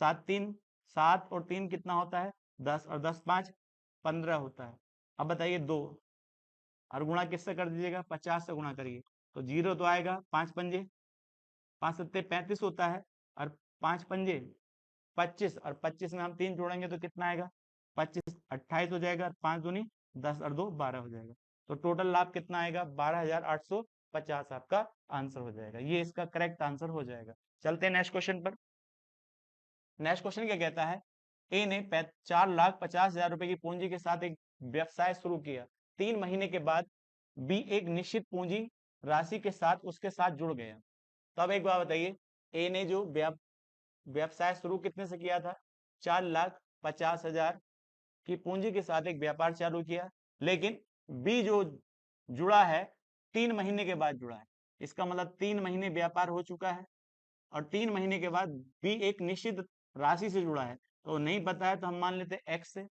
7 3 7 और 3 कितना होता है 10, और 10 5 15 होता है। अब बताइए 2, और गुणा किससे कर दीजिएगा, 50 से गुणा करिए, तो जीरो तो आएगा, 5 पंजे 5 सत्ते 35 होता है, और 5 पंजे 25, और 25 में हम 3 जोड़ेंगे तो कितना आएगा 25 28 हो जाएगा, 5 दूनी 10 और 2 12 हो जाएगा। तो टोटल लाभ कितना आएगा 12,850 आपका आंसर हो जाएगा, ये इसका करेक्ट आंसर हो जाएगा। चलते हैं नेक्स्ट क्वेश्चन पर। नेक्स्ट क्वेश्चन क्या कहता है, ए ने 4,50,000 रुपए की पूंजी के साथ एक व्यवसाय शुरू किया, 3 महीने के बाद बी एक निश्चित पूंजी राशि के साथ उसके साथ जुड़ गया। तो अब एक बात बताइए, ए ने जो व्यवसाय शुरू कितने से किया था, 4,50,000 की पूंजी के साथ एक व्यापार चालू किया, लेकिन बी जो जुड़ा है 3 महीने के बाद जुड़ा है, इसका मतलब 3 महीने व्यापार हो चुका है, और 3 महीने के बाद बी एक निश्चित राशि से जुड़ा है, तो नहीं पता है तो हम मान लेते हैं एक्स से।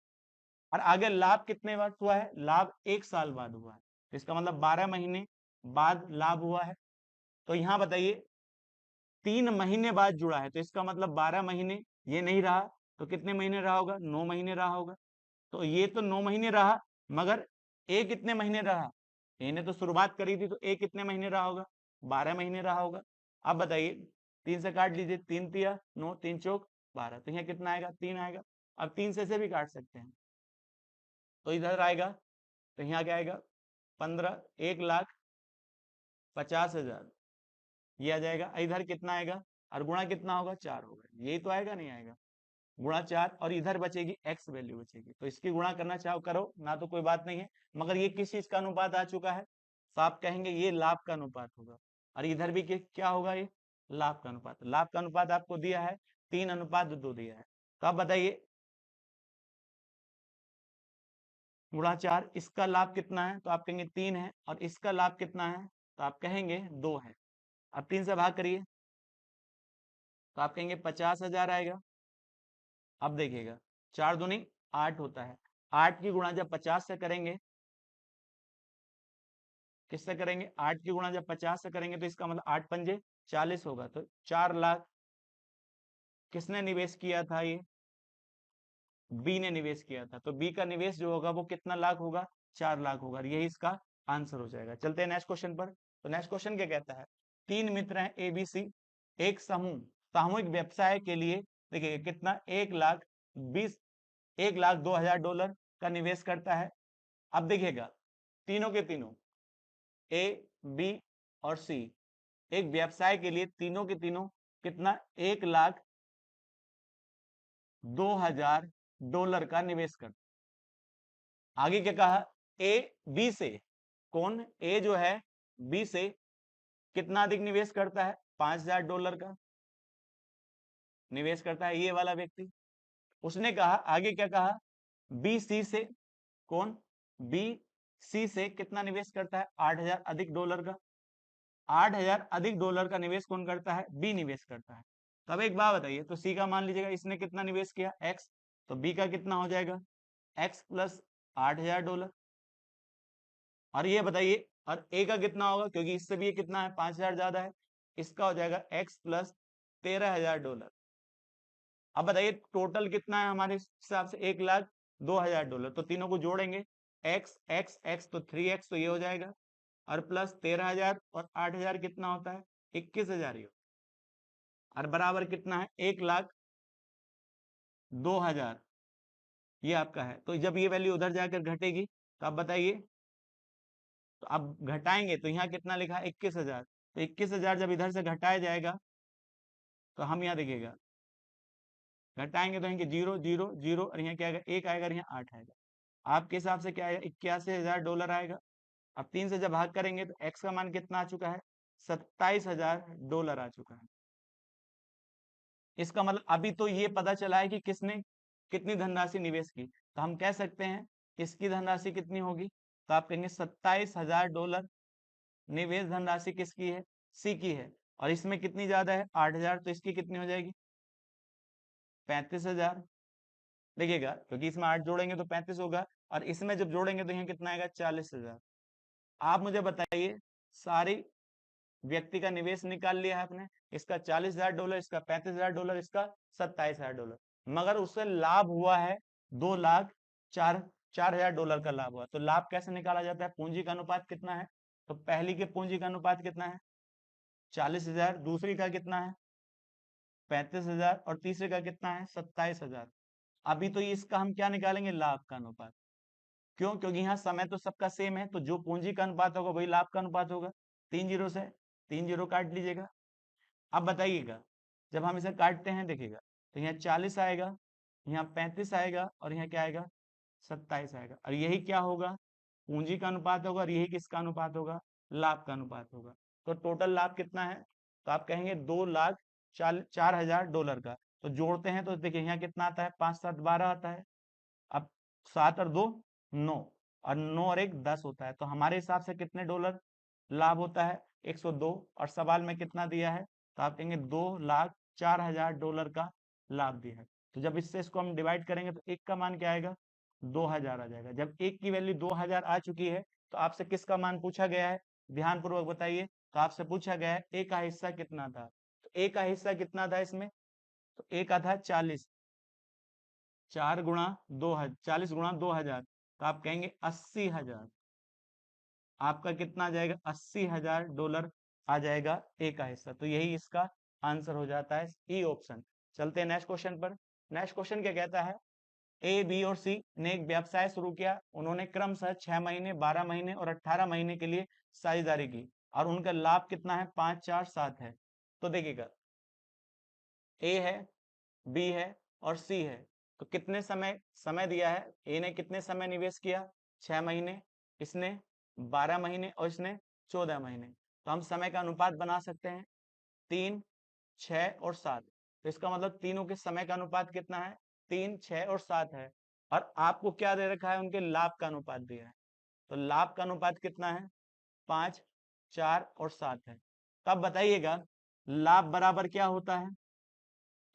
और आगे लाभ कितने बाद हुआ है, लाभ 1 साल बाद हुआ है, इसका मतलब 12 महीने बाद लाभ हुआ है। तो यहाँ बताइए 3 महीने बाद जुड़ा है, तो इसका मतलब 12 महीने। ये नहीं रहा तो कितने महीने रहा होगा? 9 महीने रहा होगा। तो ये तो 9 महीने रहा, मगर ए कितने महीने रहा? ए ने तो शुरुआत करी थी, तो ए कितने महीने रहा होगा? 12 महीने रहा होगा। अब बताइए, 3 से काट लीजिए, 3 तिया 9, 3 चौक 12, तो यहाँ कितना आएगा? 3 आएगा। अब 3 से भी काट सकते हैं, तो इधर आएगा, तो यहाँ क्या आएगा? 15, 1,50,000 ये आ जाएगा। इधर कितना आएगा? और गुणा कितना होगा? 4 होगा। यही तो आएगा, नहीं आएगा? गुणा 4, और इधर बचेगी एक्स वैल्यू बचेगी, तो इसकी गुणा करना चाहो करो ना, तो कोई बात नहीं है। मगर ये किस चीज का अनुपात आ चुका है? तो आप कहेंगे ये लाभ का अनुपात होगा। और इधर भी क्या होगा? ये लाभ का अनुपात। लाभ का अनुपात आपको दिया है 3:2 दिया है। तो आप बताइए, गुणा 4, इसका लाभ कितना है? तो आप कहेंगे 3 है। और इसका लाभ कितना है? तो आप कहेंगे 2 है। अब 3 से भाग करिए, तो आप कहेंगे 50,000 आएगा। अब देखिएगा, 4 दूनी 8 होता है। 8 की गुणा जब 50 से करेंगे, किससे करेंगे? 8 की गुणा जब 50 से करेंगे, तो इसका मतलब 8 पंजे 40 होगा। तो 4 लाख किसने निवेश किया था? ये बी ने निवेश किया था। तो बी का निवेश जो होगा वो कितना लाख होगा? 4 लाख होगा। यही इसका आंसर हो जाएगा। चलते हैं नेक्स्ट क्वेश्चन पर। तो नेक्स्ट क्वेश्चन क्या कहता है? 3 मित्र हैं ए बी सी, एक समूह सामूहिक व्यवसाय के लिए, देखिए कितना, 1,02,000 का निवेश करता है। अब देखिएगा, तीनों के तीनों ए बी और सी एक व्यवसाय के लिए, तीनों के तीनों कितना, 1,02,000 का निवेश करता। आगे क्या कहा? ए बी से, कौन? ए जो है बी से कितना अधिक निवेश करता है? $5,000 का निवेश करता है ये वाला व्यक्ति। उसने कहा, आगे क्या कहा? बी सी से, कौन? बी सी से कितना निवेश करता है? 8,000 अधिक डॉलर का। 8,000 अधिक डॉलर का निवेश कौन करता है? बी निवेश करता है। तब एक बात बताइए, तो सी का मान लीजिएगा, इसने कितना निवेश किया? एक्स। तो बी का कितना हो जाएगा? X plus $8,000। और ये बताइए, और ए का कितना होगा? क्योंकि इससे भी ये कितना है? 5,000 ज्यादा है। इसका हो जाएगा एक्स प्लस $13,000। अब बताइए टोटल कितना है हमारे हिसाब से? 1,02,000। तो तीनों को जोड़ेंगे, एक्स एक्स एक्स तो 3x, तो ये हो जाएगा। और प्लस 13,000 और 8,000 कितना होता है? 21,000 ही। और बराबर कितना है? 1,02,000 ये आपका है। तो जब ये वैल्यू उधर जाकर घटेगी, तो आप बताइए, तो अब घटाएंगे तो यहाँ कितना लिखा है? 21,000। तो 21,000 जब इधर से घटाया जाएगा, तो हम यहाँ देखिएगा, घटाएंगे तो यहाँ 0 0 0, और यहाँ क्या आएगा? 1 आएगा, और यहाँ 8 आएगा। आपके हिसाब से क्या आएगा? $81,000 आएगा। अब 3 से जब भाग करेंगे, तो एक्स का मान कितना आ चुका है? $27,000 आ चुका है। इसका मतलब अभी तो ये पता चला है कि किसने कितनी धनराशि निवेश की। तो हम कह सकते हैं इसकी धनराशि कितनी होगी? तो आप कहेंगे $27,000 निवेश धनराशि किसकी है? सी की है। और इसमें कितनी ज्यादा है? 8,000, तो इसकी कितनी हो जाएगी? 35,000। देखिएगा, क्योंकि इसमें 8 जोड़ेंगे तो 35 होगा, और इसमें जब जोड़ेंगे तो यहाँ कितना आएगा? 40,000। आप मुझे बताइए, सारी व्यक्ति का निवेश निकाल लिया है आपने, इसका $40,000, इसका $35,000, इसका $27,000, मगर उससे लाभ हुआ है 2,04,000 का लाभ हुआ। तो लाभ कैसे निकाला जाता है? पूंजी का अनुपात कितना है? तो पहली के पूंजी का अनुपात कितना है? 40,000। दूसरी का कितना है? 35,000। और तीसरे का कितना है? 27,000। अभी तो इसका हम क्या निकालेंगे? लाभ का अनुपात। क्यों? क्योंकि यहाँ समय तो सबका सेम है, तो जो पूंजी का अनुपात होगा वही लाभ का अनुपात होगा। 3 जीरो से 3 जीरो काट लीजिएगा। अब बताइएगा, जब हम इसे काटते हैं, देखिएगा, तो यहाँ 40 आएगा, यहाँ 35 आएगा, और यहाँ क्या आएगा? 27 आएगा। और यही क्या होगा? पूंजी का अनुपात होगा। और यही किसका अनुपात होगा? लाभ का अनुपात होगा। तो टोटल लाभ कितना है? तो आप कहेंगे 2,04,000 का। तो जोड़ते हैं तो देखिए यहाँ कितना आता है? 5 7 12 आता है। अब 7 और 2 9, और 9 और 1 10 होता है। तो हमारे हिसाब से कितने डॉलर लाभ होता है? 102। और सवाल में कितना दिया है? तो आप कहेंगे $2,04,000 का लाभ दिया है। तो जब इससे इसको हम डिवाइड करेंगे, तो एक का मान क्या आएगा? 2,000 आ जाएगा। जब एक की वैल्यू 2,000 आ चुकी है, तो आपसे किसका मान पूछा गया है? ध्यान पूर्वक बताइए। तो आपसे पूछा गया है ए का हिस्सा कितना था? तो ए का हिस्सा कितना था इसमें, तो ए का था 40, 4 गुणा 2,000, 40 गुणा 2,000, तो आप कहेंगे 80,000। आपका कितना आ जाएगा, $80,000 आ जाएगा ए का हिस्सा। तो यही इसका आंसर हो जाता है, ई ऑप्शन। चलते हैं नेक्स्ट क्वेश्चन पर। नेक्स्ट क्वेश्चन क्या कहता है, ए, बी और सी ने एक व्यवसाय शुरू किया। उन्होंने क्रमशः 6 महीने, 12 महीने और 18 महीने के लिए साझेदारी की और उनका लाभ कितना है, 5, 4, 7 है। तो देखिएगा, ए है, बी है और सी है। तो कितने समय समय दिया है, ए ने कितने समय निवेश किया, 6 महीने, इसने 12 महीने और इसने 14 महीने। तो हम समय का अनुपात बना सकते हैं 3, 6 और 7। तो इसका मतलब तीनों के समय का अनुपात कितना है, 3, 6 और 7 है। और आपको क्या दे रखा है, उनके लाभ का अनुपात दिया है। तो लाभ का अनुपात कितना है, 5, 4 और 7 है। तब बताइएगा लाभ बराबर क्या होता है।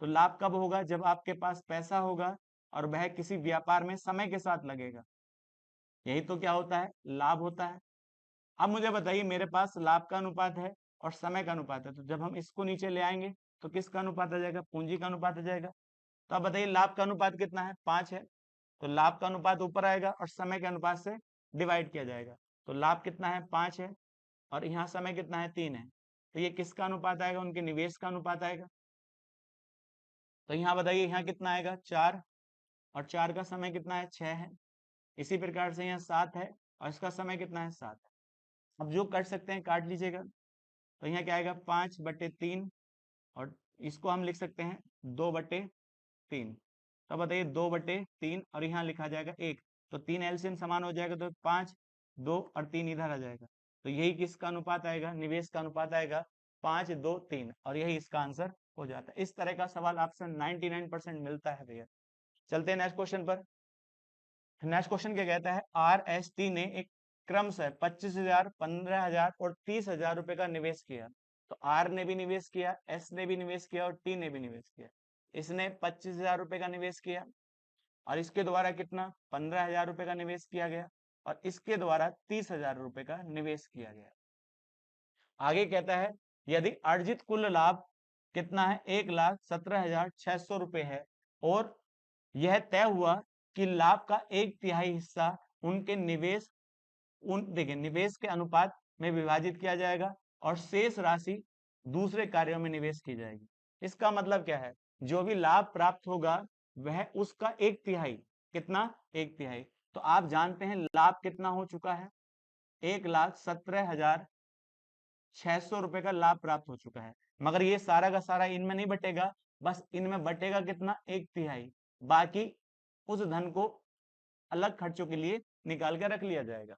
तो लाभ कब होगा, जब आपके पास पैसा होगा और वह किसी व्यापार में समय के साथ लगेगा। यही तो क्या होता है, लाभ होता है। अब मुझे बताइए, मेरे पास लाभ का अनुपात है और समय का अनुपात है, तो जब हम इसको नीचे ले आएंगे तो किसका अनुपात आ जाएगा, पूंजी का अनुपात आ जाएगा। तो अब बताइए लाभ का अनुपात कितना है, 5 है। तो लाभ का अनुपात ऊपर आएगा और समय के अनुपात से डिवाइड किया जाएगा। तो लाभ कितना है, 5 है और यहाँ समय कितना है, 3 है। तो ये किसका अनुपात आएगा, उनके निवेश का अनुपात आएगा। तो यहाँ बताइए, यहाँ कितना आएगा, 4, और 4 का समय कितना है, 6 है। इसी प्रकार से यहाँ 7 है और इसका समय कितना है, 7 है। अब जो कर सकते हैं काट लीजिएगा। तो यहाँ क्या आएगा, 5/3 और इसको हम लिख सकते हैं 2/3। तो बताइए 2/3 और यहाँ लिखा जाएगा 1। तो 3 एलसीएम समान हो जाएगा, तो 5, 2 और 3 इधर आ जाएगा। तो यही किसका अनुपात आएगा, निवेश का अनुपात आएगा, 5, 2, 3। और यही इसका आंसर हो जाता है। इस तरह का सवाल आपसे 99% मिलता है भैया। चलते हैं नेक्स्ट क्वेश्चन पर। नेक्स्ट क्वेश्चन क्या कहता है, RST ने एक क्रमशः 25,000, 15,000 और 30,000 रुपए का निवेश किया। तो आर ने भी निवेश किया, एस ने भी निवेश किया और टी ने भी निवेश किया। इसने 25,000 रुपए का निवेश किया और इसके द्वारा कितना, 15,000 रुपए का निवेश किया गया और इसके द्वारा 30,000 रुपए का निवेश किया गया। आगे कहता है, यदि अर्जित कुल लाभ कितना है, 1,17,600 रुपए है और यह तय हुआ कि लाभ का 1/3 हिस्सा उनके निवेश देखिए निवेश के अनुपात में विभाजित किया जाएगा और शेष राशि दूसरे कार्यों में निवेश की जाएगी। इसका मतलब क्या है, जो भी लाभ प्राप्त होगा वह उसका 1/3, कितना, 1/3। तो आप जानते हैं लाभ कितना हो चुका है, 1,17,600 रुपए का लाभ प्राप्त हो चुका है। मगर ये सारा का सारा इनमें नहीं बटेगा, बस इनमें बटेगा कितना, 1/3। बाकी उस धन को अलग खर्चों के लिए निकाल कर रख लिया जाएगा।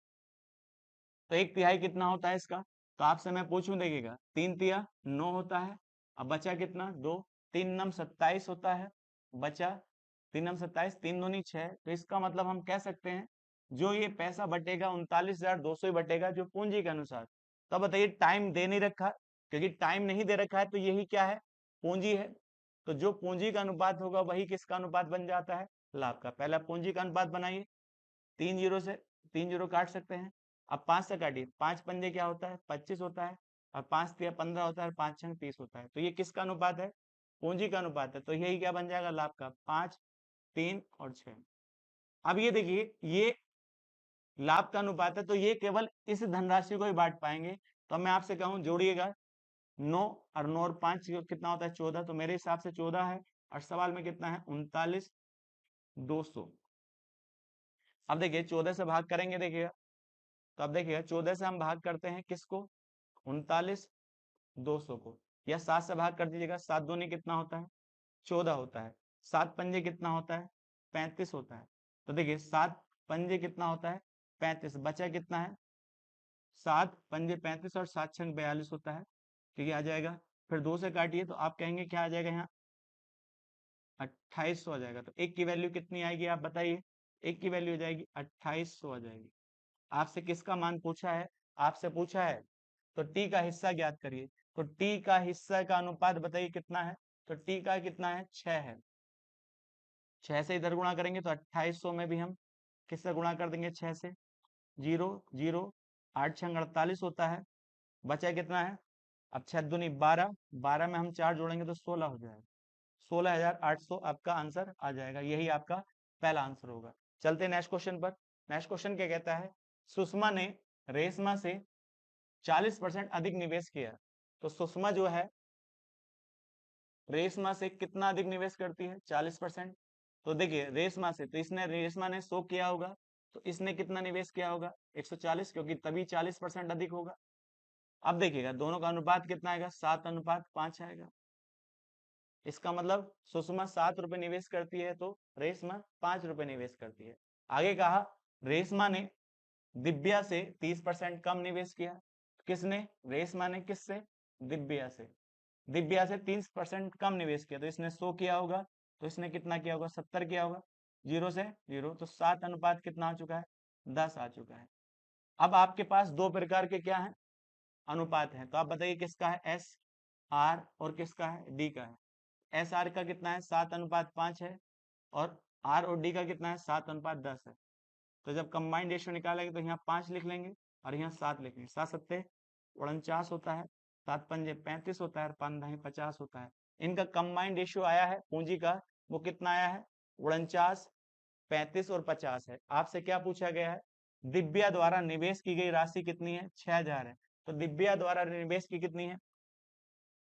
तो 1/3 कितना होता है इसका, तो आपसे मैं पूछूं, देखिएगा 3 × 9 होता है। अब बचा कितना, 2, 3 × 27 होता है, बचा 3 × 27, 3 दूनी 6। तो इसका मतलब हम कह सकते हैं जो ये पैसा बटेगा 39,200 ही बटेगा, जो पूंजी के अनुसार। तो बताइए टाइम दे नहीं रखा, क्योंकि टाइम नहीं दे रखा है तो यही क्या है, पूंजी है। तो जो पूंजी का अनुपात होगा वही किसका अनुपात बन जाता है, लाभ का। पहला पूंजी का अनुपात बनाइए, 3 जीरो से 3 जीरो काट सकते हैं। अब 5 से काटिए, 5 पंजे क्या होता है, 25 होता है और 5 तिया 15 होता है, 5 छंग 30 होता है। तो ये किसका अनुपात है, पूंजी का अनुपात है। तो यही क्या बन जाएगा, लाभ का, 5, 3 और 6। अब ये देखिए, ये लाभ का अनुपात है तो ये केवल इस धनराशि को ही बांट पाएंगे। तो मैं आपसे कहूं जोड़िएगा, 9 और 9 और 5 कितना होता है, 14। तो मेरे हिसाब से 14 है और सवाल में कितना है, 39,200। अब देखिए 14 से भाग करेंगे, देखिएगा। तो अब देखिएगा 14 से हम भाग करते हैं किसको, 39,200 को, या 7 से भाग कर दीजिएगा। 7 दूनी कितना होता है, 14 होता है। 7 पंजे कितना होता है, 35 होता है। तो देखिए 7 पंजे कितना होता है, 35। बचा कितना है, 7 पंजे 35 और 7 छंग 42 होता है। ठीक है, आ जाएगा। फिर 2 से काटिए तो आप कहेंगे क्या आ जाएगा, यहाँ 2800 आ जाएगा। तो एक की वैल्यू कितनी आएगी, आप बताइए। एक की वैल्यू हो जाएगी 2800 आ जाएगी। आपसे किसका मान पूछा है, आपसे पूछा है तो टी का हिस्सा ज्ञात करिए। तो टी का हिस्सा का अनुपात बताइए कितना है, तो टी का कितना है, 6 है। 6 से इधर गुणा करेंगे तो 2800 में भी हम किससे गुणा कर देंगे, 6 से। 0, 0, 8 छंग 48 होता है। बचा कितना है, अब 6 दूनी 12, 12 में हम 4 जोड़ेंगे तो 16 हो जाएगा। 16,800 आपका आंसर आ जाएगा। यही आपका पहला आंसर होगा। चलते नेक्स्ट क्वेश्चन पर। नेक्स्ट क्वेश्चन क्या कहता है, सुषमा ने रेशमा से 40% अधिक निवेश किया। तो सुषमा जो है रेशमा से कितना अधिक निवेश करती है, 40%। तो देखिए रेशमा से, तो इसने रेशमा ने 100 किया होगा, तो इसने कितना निवेश किया होगा, 140, क्योंकि तभी 40% अधिक होगा। अब देखिएगा दोनों का अनुपात कितना आएगा, 7:5 आएगा। इसका मतलब सुषमा 7 रुपए निवेश करती है तो रेशमा 5 रुपए निवेश करती है। आगे कहा रेशमा ने दिव्या से 30% कम निवेश किया। किसने, रेशमा ने किससे, दिव्या से। दिव्या से 30% कम निवेश किया, तो इसने 100 किया होगा, तो इसने कितना किया होगा, 70 किया होगा। 0 से 0, तो 7 अनुपात कितना आ चुका है, 10 आ चुका है। अब आपके पास दो प्रकार के क्या है, अनुपात है, तो आप बताइए किसका है, एस आर और किसका है, डी का है। एस आर का कितना है, 7:5 है, और आर और डी का कितना है, 7:10 है। तो जब कंबाइंड रेशियो निकालेंगे तो यहाँ 5 लिख लेंगे और यहाँ 7 लिखेंगे। 7 सत्ते 49 होता है, 7 पंजे 35 होता है और 5 दाएं 50 होता है। इनका कंबाइंड रेशियो आया है पूंजी का, वो कितना आया है, 49, 35 और 50 है। आपसे क्या पूछा गया है, दिव्या द्वारा निवेश की गई राशि कितनी है, 6,000 है। तो दिव्या द्वारा निवेश की कितनी है,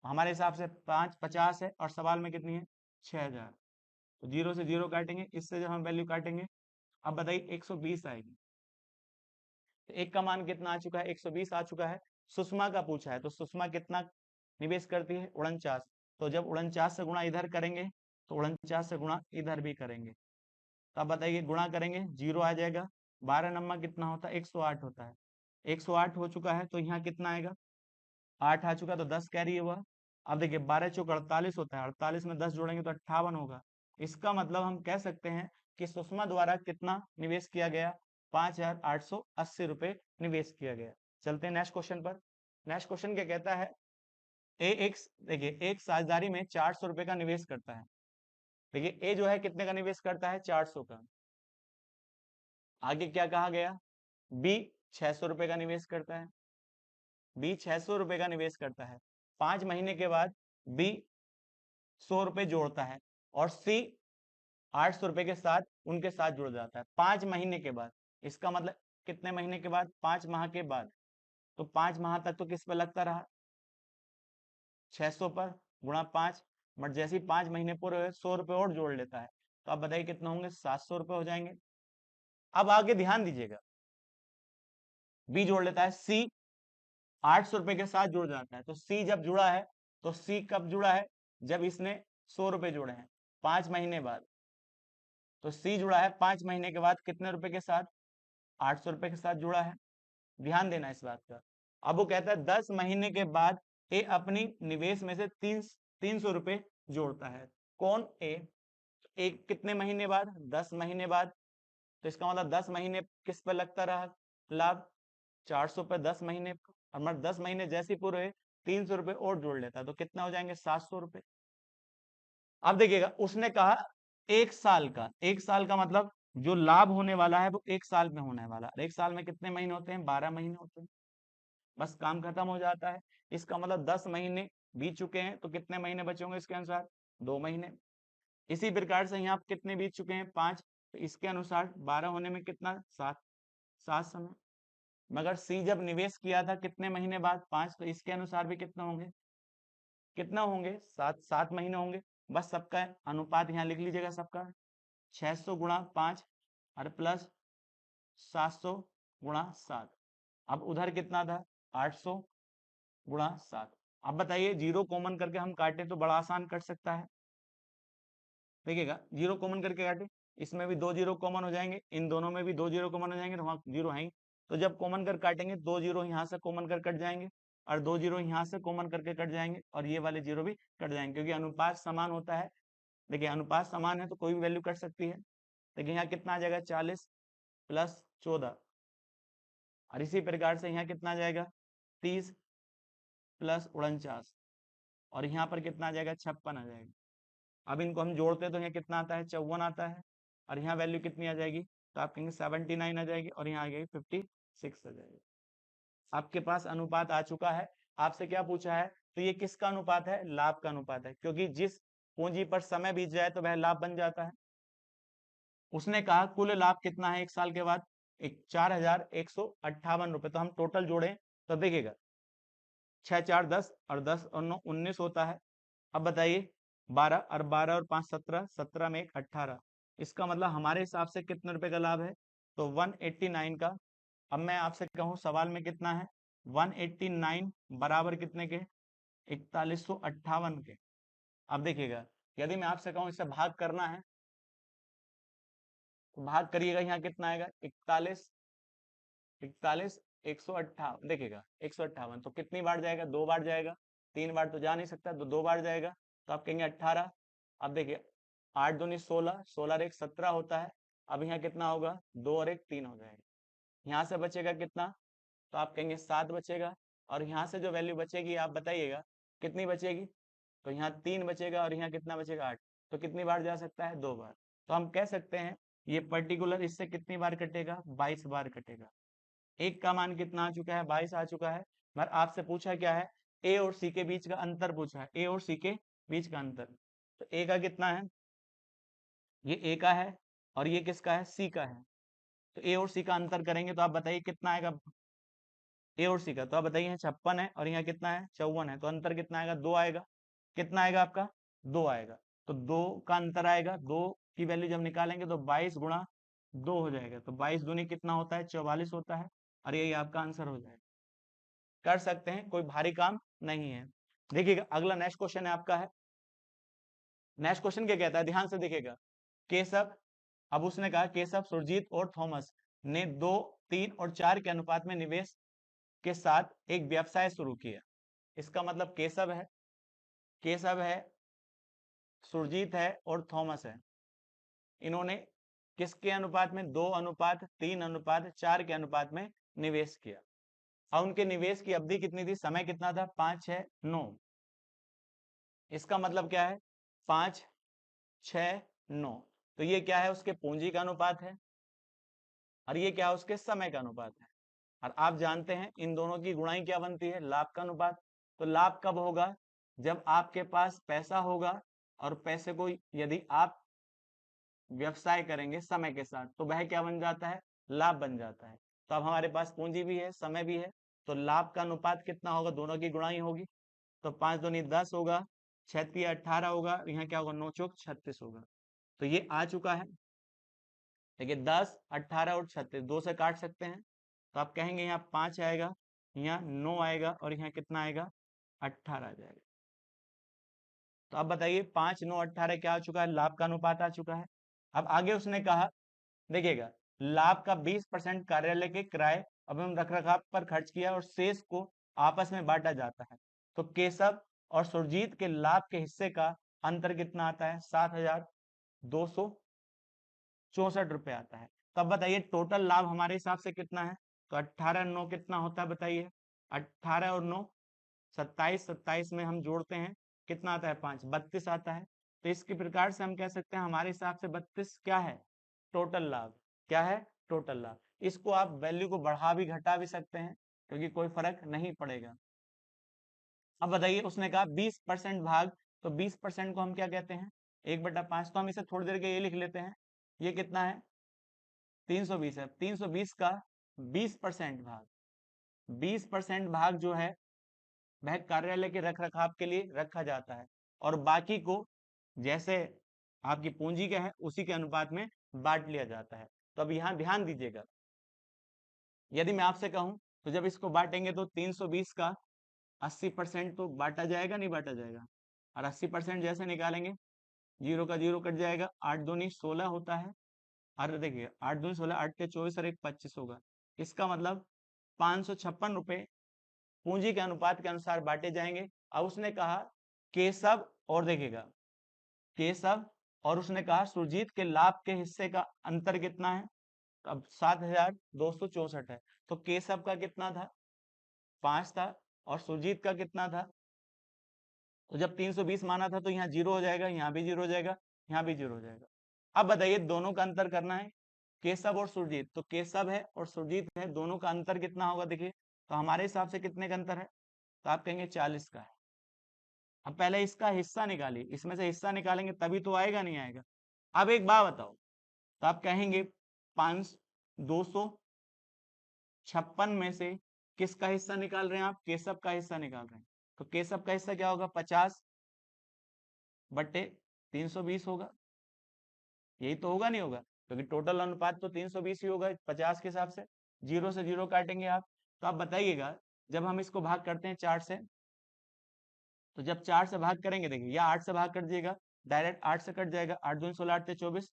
हमारे हिसाब से 550 है, और सवाल में कितनी है, 6,000। तो 0 से 0 काटेंगे, इससे जब हम वैल्यू काटेंगे, अब बताइए 120 आएगी। तो एक का मान कितना आ चुका है, 120 आ चुका है। सुषमा का पूछा है, तो सुषमा कितना निवेश करती है, 49। तो जब 49 से गुणा इधर करेंगे तो 49 से गुणा इधर भी करेंगे, तो अब बताइए गुणा करेंगे 0 आ जाएगा। 12 नंबर कितना होता है, 108 होता है। 108 हो चुका है, तो यहाँ कितना आएगा, 8 आ चुका, तो 10 कैरी हुआ। अब देखिए 12 चौक 48 होता है, 48 में 10 जोड़ेंगे तो 58 होगा। इसका मतलब हम कह सकते हैं कि सुषमा द्वारा कितना निवेश किया गया, 5,880 रुपए निवेश किया गया। चलते हैं नेक्स्ट क्वेश्चन पर। नेक्स्ट क्वेश्चन क्या कहता है, ए एक, देखिए एक साझेदारी में 400 रुपए का निवेश करता है। देखिए ए जो है कितने का निवेश करता है, 400 का। आगे क्या कहा गया, बी 600 रुपए का निवेश करता है। बी 600 रुपए का निवेश करता है। 5 महीने के बाद बी 100 रुपए जोड़ता है, और सी 800 रुपए के साथ उनके साथ जुड़ जाता है 5 महीने के बाद। इसका मतलब कितने महीने के बाद, 5 माह के बाद। तो 5 माह तक तो किस पे लगता रहा, 600 पर, गुणा 5, बट जैसे ही 5 महीने पूरे हुए 100 रुपए और जोड़ लेता है, तो आप बताइए कितने होंगे, 700 रुपए हो जाएंगे। अब आगे ध्यान दीजिएगा, बी जोड़ लेता है, सी 800 रुपए के साथ जुड़ जाता है। तो सी जब जुड़ा है, तो सी कब जुड़ा है, जब इसने 100 रुपए जोड़े हैं 5 महीने बाद। तो सी जुड़ा है 5 महीने के बाद कितने रुपए के साथ, 800 रुपए के साथ जुड़ा है। ध्यान देना इस बात का। अब वो कहता है 10 महीने के बाद ए अपनी निवेश में से 300 रुपए जोड़ता है। कौन, ए। एक कितने महीने बाद, 10 महीने बाद। तो इसका मतलब 10 महीने किस पर लगता रहा लाभ, 400 पे 10 महीने, और मतलब 10 महीने जैसे पूरे हुए 300 रुपए और जोड़ लेता है, तो कितना हो जाएंगे, 700 रुपए। अब देखिएगा उसने कहा 1 साल का, 1 साल का मतलब जो लाभ होने वाला है वो 1 साल में होने वाला है। 1 साल में कितने महीने होते हैं, 12 महीने होते हैं। बस काम खत्म हो जाता है। इसका मतलब 10 महीने बीत चुके हैं, तो कितने महीने बचे होंगे इसके अनुसार, 2 महीने। इसी प्रकार से यहाँ कितने बीत चुके हैं, 5, तो इसके अनुसार 12 होने में कितना, 7, 7 समय। मगर सी जब निवेश किया था कितने महीने बाद, 5, तो इसके अनुसार भी कितना होंगे, कितना होंगे, 7 महीने होंगे। बस सबका अनुपात यहाँ लिख लीजिएगा सबका, 600 गुणा 5 और प्लस 700 गुणा 7। अब उधर कितना था, 800 गुणा 7। अब बताइए 0 कॉमन करके हम काटे तो बड़ा आसान कट सकता है। देखिएगा 0 कॉमन करके काटे, इसमें भी 2 0 कॉमन हो जाएंगे, इन दोनों में भी 2 0 कॉमन हो जाएंगे, तो वहां 0 है ही। तो जब कॉमन कर काटेंगे 2 0 यहाँ से कॉमन कर कट जाएंगे, और 2 0 यहाँ से कॉमन करके कट जाएंगे, और ये वाले 0 भी कट जाएंगे, क्योंकि अनुपात समान होता है। देखिए अनुपात समान है तो कोई भी वैल्यू कट सकती है। देखिए यहाँ कितना आ जाएगा, 40 प्लस 14, और इसी प्रकार से यहाँ कितना आ जाएगा, 30 प्लस 49, और यहाँ पर कितना आ जाएगा, 56 आ जाएगा। अब इनको हम जोड़ते हैं तो यहाँ कितना आता है, 54 आता है, और यहाँ वैल्यू कितनी आ जाएगी, तो आप कहेंगे 79 आ जाएगी, और यहाँ आ जाएगी 56 आ जाएगी। आपके पास अनुपात आ चुका है। आपसे क्या पूछा है, तो ये किसका अनुपात है, लाभ का अनुपात है, क्योंकि जिस पूंजी पर समय बीत जाए तो वह लाभ बन जाता है। उसने कहा कुल लाभ कितना है 1 साल के बाद, 4158 रुपए। तो हम टोटल जोड़ें तो देखिएगा 6 4 10 और 10 और 9 19 होता है। अब बताइए 12 और 12 और 5 17, 17 में 1 18। इसका मतलब हमारे हिसाब से कितने रुपए का लाभ है, तो 189 का। अब मैं आपसे कहूं सवाल में कितना है, 189 बराबर कितने के, 4158 के। अब देखिएगा यदि मैं आपसे कहूं इसे भाग करना है तो भाग करिएगा, यहाँ कितना आएगा 41 41 158, देखिएगा 158, तो कितनी बार जाएगा, 2 बार जाएगा, 3 बार तो जा नहीं सकता, तो 2 बार जाएगा, तो आप कहेंगे 18। अब देखिए 8 दूनी 16, 16 और 1 17 होता है। अब यहाँ कितना होगा, 2 और 1 3 हो जाएगा। यहाँ से बचेगा कितना, तो आप कहेंगे 7 बचेगा। और यहाँ से जो वैल्यू बचेगी आप बताइएगा कितनी बचेगी, तो यहाँ 3 बचेगा और यहाँ कितना बचेगा 8। तो कितनी बार जा सकता है, 2 बार। तो हम कह सकते हैं ये पर्टिकुलर इससे कितनी बार कटेगा, 22 बार कटेगा। एक का मान कितना आ चुका है, 22 आ चुका है। मगर आपसे पूछा क्या है, ए और सी के बीच का अंतर पूछा है, ए और सी के बीच का अंतर। तो ए का कितना है, ये ए का है, और ये किसका है, सी का है। तो ए और सी का अंतर करेंगे तो आप बताइए कितना आएगा, ए और सी का। तो आप बताइए 56 है और यहाँ कितना है, 54 है, तो अंतर कितना आएगा, 2 आएगा। कितना आएगा आपका, 2 आएगा। तो 2 का अंतर आएगा, 2 की वैल्यू जब निकालेंगे तो 22 गुणा 2 हो जाएगा। तो 22 दूनी कितना होता है, 44 होता है, और यही आपका आंसर हो जाएगा। कर सकते हैं, कोई भारी काम नहीं है। देखिएगा अगला नेक्स्ट क्वेश्चन है आपका है, नेक्स्ट क्वेश्चन क्या कहता है, ध्यान से देखिएगा। केशव, अब उसने कहा केशव, सुरजीत और थॉमस ने 2 3 और 4 के अनुपात में निवेश के साथ एक व्यवसाय शुरू किया। इसका मतलब केशव है, सुरजीत है और थॉमस है। इन्होंने किसके अनुपात में, 2 अनुपात 3 अनुपात 4 के अनुपात में निवेश किया। और उनके निवेश की अवधि कितनी थी, समय कितना था, 5 6 9। इसका मतलब क्या है, 5 6 9। तो ये क्या है, उसके पूंजी का अनुपात है, और ये क्या है, उसके समय का अनुपात है। और आप जानते हैं इन दोनों की गुणाई क्या बनती है, लाभ का अनुपात। तो लाभ कब होगा, जब आपके पास पैसा होगा और पैसे को यदि आप व्यवसाय करेंगे समय के साथ तो वह क्या बन जाता है, लाभ बन जाता है। तो अब हमारे पास पूंजी भी है, समय भी है, तो लाभ का अनुपात कितना होगा, दोनों की गुणाई होगी। तो 5 दूनी 10 होगा, 6 तिया 18 होगा, यहाँ क्या होगा, 9 चौक 36 होगा। तो ये आ चुका है। देखिए 10 18 और 36 2 से काट सकते हैं, तो आप कहेंगे यहाँ 5 आएगा, यहाँ 9 आएगा, और यहाँ कितना आएगा, 18 आ जाएगा। तो अब बताइए 5 9 18 क्या आ चुका है, लाभ का अनुपात आ चुका है। अब आगे उसने कहा, देखिएगा लाभ का 20% कार्यालय के किराए एवं रखरखाव पर खर्च किया और शेष को आपस में बांटा जाता है। तो केशव और सुरजीत के लाभ के हिस्से का अंतर कितना आता है, 7264 रुपए आता है। तब बताइए टोटल लाभ हमारे हिसाब से कितना है, तो 18 9 कितना होता है बताइए, 18 और 9 27, 27 में हम जोड़ते हैं कितना आता है, 5 32 आता है। तो इसके प्रकार से हम कह सकते हैं हमारे हिसाब से 32 क्या है, टोटल लाभ। क्या है, टोटल लाभ। इसको आप वैल्यू को बढ़ा भी घटा भी सकते हैं, क्योंकि कोई फर्क नहीं पड़ेगा। अब बताइए उसने कहा 20% भाग, तो 20% को हम क्या कहते हैं, 1/5। तो हम इसे थोड़ी देर के ये लिख लेते हैं, ये कितना है, 320 है। 320 का 20% भाग, 20% भाग जो है वह कार्यालय के रख रखाव के लिए रखा जाता है, और बाकी को जैसे आपकी पूंजी का है उसी के अनुपात में बांट लिया जाता है। तो अब यहाँ ध्यान दीजिएगा, यदि मैं आपसे कहूं तो जब इसको बांटेंगे तो 320 का 80% तो बांटा जाएगा, नहीं बांटा जाएगा, और 80% जैसे निकालेंगे, जीरो का जीरो कट जाएगा, 8 दूनी 16 होता है। और देखिए 8 दूनी 16, 8 के 24 और 1 25 होगा। इसका मतलब 556 रुपए पूंजी के अनुपात के अनुसार बांटे जाएंगे। अब उसने कहा केशव, और देखिएगा केशव और उसने कहा सुरजीत के लाभ के हिस्से का अंतर कितना है, तो अब 7264 है। तो केशव का कितना था, 5 था, और सुरजीत का कितना था, तो जब 320 माना था तो यहाँ जीरो हो जाएगा, यहाँ भी जीरो हो जाएगा, यहाँ भी जीरो हो जाएगा। अब बताइए दोनों का अंतर करना है, केशव और सुरजीत, तो केशव है और सुरजीत है, दोनों का अंतर कितना होगा, देखिए तो हमारे हिसाब से कितने का अंतर है, तो आप कहेंगे 40 का है। अब पहले इसका हिस्सा निकालिए, इसमें से हिस्सा निकालेंगे तभी तो आएगा, नहीं आएगा। अब एक बात बताओ, तो आप कहेंगे 256 में से किसका हिस्सा निकाल रहे हैं आप? केशव का हिस्सा निकाल रहे हैं। तो केशव का हिस्सा क्या होगा? 50/320 होगा। यही तो होगा, नहीं होगा? क्योंकि टोटल अनुपात तो 320 ही होगा 50 के हिसाब से। 0 से 0 काटेंगे आप। तो आप बताइएगा, जब हम इसको भाग करते हैं 4 से, तो जब 4 से भाग करेंगे, देखिए, या 8 से भाग कर दीजिएगा, डायरेक्ट 8 से कट जाएगा। 8 दूनी 16, 8 24,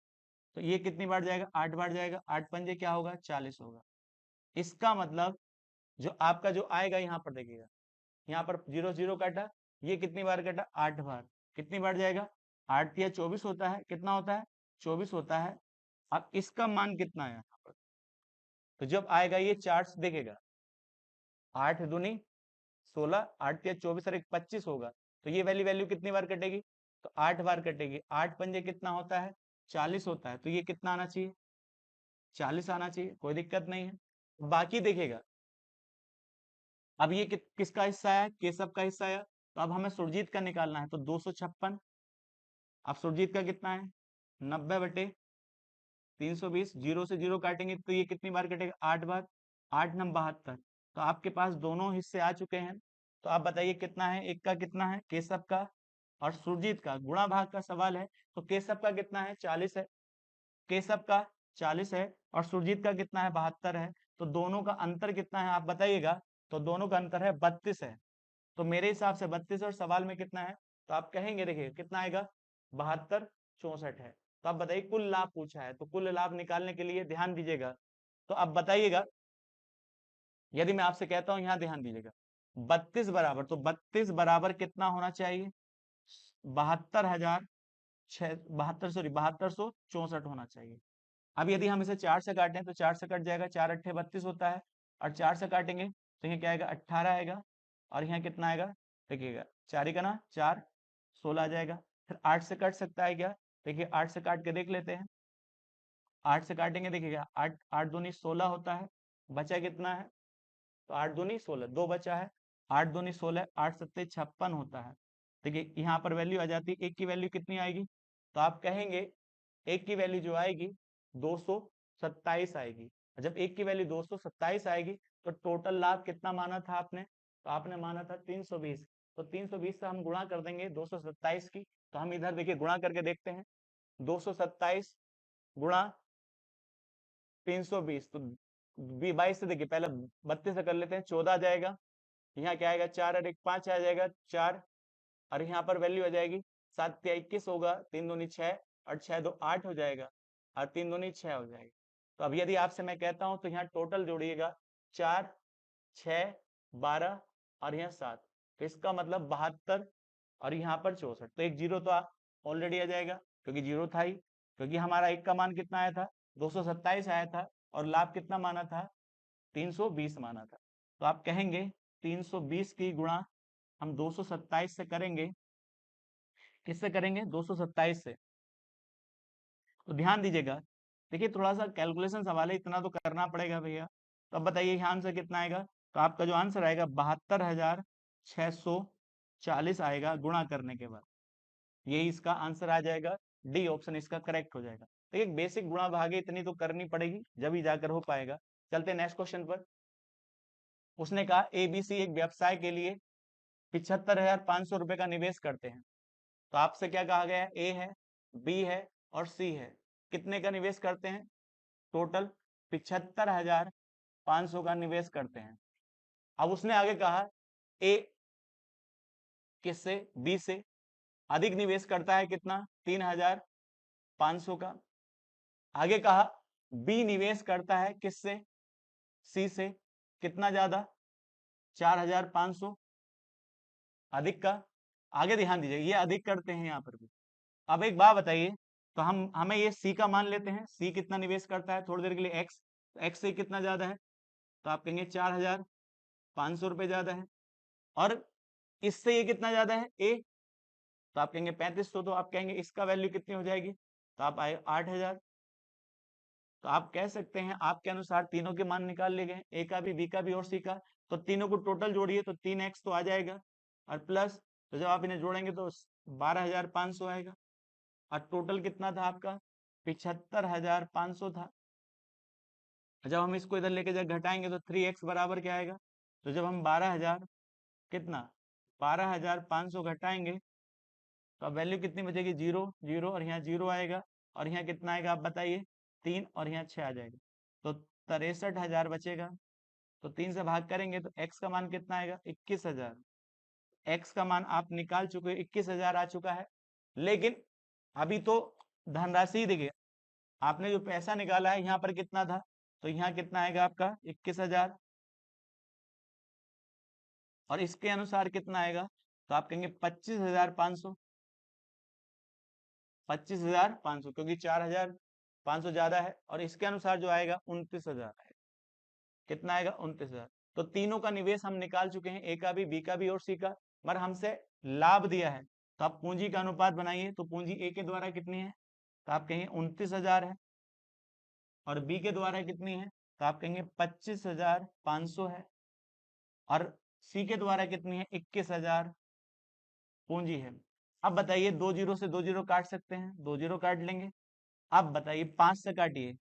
तो ये कितनी बार जाएगा? 8 बार जाएगा। 8 पंजे क्या होगा? 40 होगा। इसका मतलब जो आपका जो आएगा, यहाँ पर देखिएगा, यहाँ पर 0 0 काटा, ये कितनी बार कटा? 8 बार। कितनी बार जाएगा? 8 या 24 होता है। कितना होता है? 24 होता है। अब इसका मान कितना है यहाँ पर? तो जब आएगा ये 4 से देखेगा, 8 दूनी 16, 8 या 24 और 1 25 होगा। तो ये वैल्यू वैल्यू कितनी बार कटेगी? तो 8 बार कटेगी। 8 पंजे कितना होता है? 40 होता है। तो ये कितना आना चाहिए? 40 आना चाहिए, कोई दिक्कत नहीं है। बाकी देखिएगा, अब ये किसका हिस्सा है? केशव का हिस्सा है। तो अब हमें सुरजीत का निकालना है, तो 256। अब सुरजीत का कितना है? 90/320। 0 से 0 काटेंगे तो ये कितनी बार कटेगा? 8 बार। 8 9 72। तो आपके पास दोनों हिस्से आ चुके हैं। तो आप बताइए कितना है? एक का कितना है? केशव का और सुरजीत का गुणा भाग का सवाल है। तो केशव का कितना है? 40 है। केशव का 40 है और सुरजीत का कितना है? 72 है। तो दोनों का अंतर कितना है आप बताइएगा? तो दोनों का अंतर है 32 है। तो मेरे हिसाब से 32 और सवाल में कितना है? तो आप कहेंगे, देखिए कितना आएगा? 72 64 है। तो आप बताइए, कुल लाभ पूछा है, तो कुल लाभ निकालने के लिए ध्यान दीजिएगा। तो अब बताइएगा, यदि मैं आपसे कहता हूं, यहां ध्यान दीजिएगा, 32 बराबर, तो 32 बराबर कितना होना चाहिए? 72,000 72 सॉरी 7264 होना चाहिए। अब यदि हम इसे 4 से काटें, तो 4 से कट जाएगा। 4 अट्ठे 32 होता है। और 4 से काटेंगे तो यहाँ क्या आएगा? 18 आएगा। और यहाँ कितना आएगा? देखिएगा, 4 ही का ना 4, 16 आ जाएगा। फिर 8 से कट सकता है क्या? देखिए, 8 से काट के देख लेते हैं। 8 से काटेंगे, देखिएगा, 8 8 दूनी 16 होता है। बचा कितना है? तो 8 दूनी 16, 2 बचा है। 8 दूनी 16, 8 सत्ते 56 होता है। देखिए, यहाँ पर वैल्यू आ जाती है। एक की वैल्यू कितनी आएगी? तो आप कहेंगे एक की वैल्यू जो आएगी 227 आएगी। जब एक की वैल्यू 227 आएगी, तो टोटल लाभ कितना माना था आपने? तो आपने माना था 320। तो 320 से हम गुणा कर देंगे 227 की। तो हम इधर देखिए गुणा करके देखते हैं। 227 गुणा 320, तो 22 से देखिए, पहले 32 से कर लेते हैं, 14 आ जाएगा। यहाँ क्या आएगा? 4 और 1 5 आ जाएगा, 4। और यहाँ पर वैल्यू आ जाएगी 7 या 21 होगा। 3 दूनी 6 और 6 2 8 हो जाएगा। और 3 दूनी 6 हो जाएगा। तो अब यदि आपसे मैं कहता हूं, तो यहाँ टोटल जोड़िएगा, 4 6 12 और यहाँ 7। तो इसका मतलब 72 और यहाँ पर 64। तो एक जीरो तो ऑलरेडी आ जाएगा, क्योंकि जीरो था ही। क्योंकि हमारा एक का मान कितना आया था? 227 आया था। और लाभ कितना माना था? 320 माना था। तो आप कहेंगे 320 की गुणा हम 227 से करेंगे। किससे करेंगे? 227 से। तो ध्यान दीजिएगा, देखिए थोड़ा सा कैलकुलेशन सवाल है, इतना तो करना पड़ेगा भैया। तो अब बताइए यहाँ आंसर कितना आएगा? तो आपका जो आंसर आएगा 72,640 आएगा गुणा करने के बाद। यही इसका आंसर आ जाएगा। डी ऑप्शन इसका करेक्ट हो जाएगा। तो एक बेसिक गुणा भागे इतनी तो करनी पड़ेगी, जब ही जाकर हो पाएगा। चलते नेक्स्ट क्वेश्चन पर। उसने कहा एबीसी एक व्यवसाय के लिए 75,500 रुपए का निवेश करते हैं। तो आपसे क्या कहा गया है? ए है, बी है और सी है। कितने का निवेश करते हैं? टोटल 75,500 का निवेश करते हैं। अब उसने आगे कहा ए किससे? बी से अधिक निवेश करता है। कितना? 3,500 का। आगे कहा बी निवेश करता है किससे? सी से। कितना ज्यादा? 4,500 अधिक का। आगे ध्यान दीजिए, ये अधिक करते हैं यहाँ पर भी। अब एक बात बताइए, तो हमें ये सी का मान लेते हैं। सी कितना निवेश करता है थोड़ी देर के लिए? एक्स। एक्स से कितना ज्यादा है? तो आप कहेंगे 4,500 रुपए ज्यादा है। और इससे ये कितना ज्यादा है? ए। तो आप कहेंगे 3500। तो आप कहेंगे इसका वैल्यू कितनी हो जाएगी? तो आप आए 8,000। तो आप कह सकते हैं आपके अनुसार तीनों के मान निकाल लिए गए, ए का भी, बी का भी और सी का। तो तीनों को टोटल जोड़िए तो 3x तो आ जाएगा, और प्लस, तो जब आप इन्हें जोड़ेंगे तो 12,500 आएगा। और टोटल कितना था आपका? 75,500 था। जब हम इसको इधर लेके जब घटाएंगे तो 3x बराबर क्या आएगा? तो जब हम 12,000 कितना 12,500 घटाएंगे तो अब वैल्यू कितनी बचेगी? 0 0, और यहाँ 0 आएगा, और यहाँ कितना आएगा आप बताइए? 3, और यहाँ 6 आ जाएगा, तो 63,000 बचेगा। तो 3 से भाग करेंगे तो x का मान कितना आएगा? 21,000। x का मान आप निकाल चुके हो, 21,000 आ चुका है। लेकिन अभी तो धनराशि देखिए, आपने जो पैसा निकाला है यहाँ पर कितना था, तो यहाँ कितना आएगा आपका? 21,000, और इसके अनुसार कितना आएगा? तो आप कहेंगे 25,500, 25,500, क्योंकि 4,500 ज्यादा है, और इसके अनुसार जो आएगा 29,000 आएगा। कितना आएगा? 29,000। तो तीनों का निवेश हम निकाल चुके हैं, ए का भी, बी का भी और सी का, मगर हमसे लाभ दिया है, तो आप पूंजी का अनुपात बनाइए। तो पूंजी ए के द्वारा कितनी है? तो आप कहेंगे 29,000 है, और बी के द्वारा कितनी है? तो आप कहेंगे 25,500 है, और सी के द्वारा कितनी है? 21,000 पूंजी है। अब बताइए, 2 जीरो से 2 जीरो काट सकते हैं, 2 जीरो काट लेंगे। अब बताइए 5 से काटिए,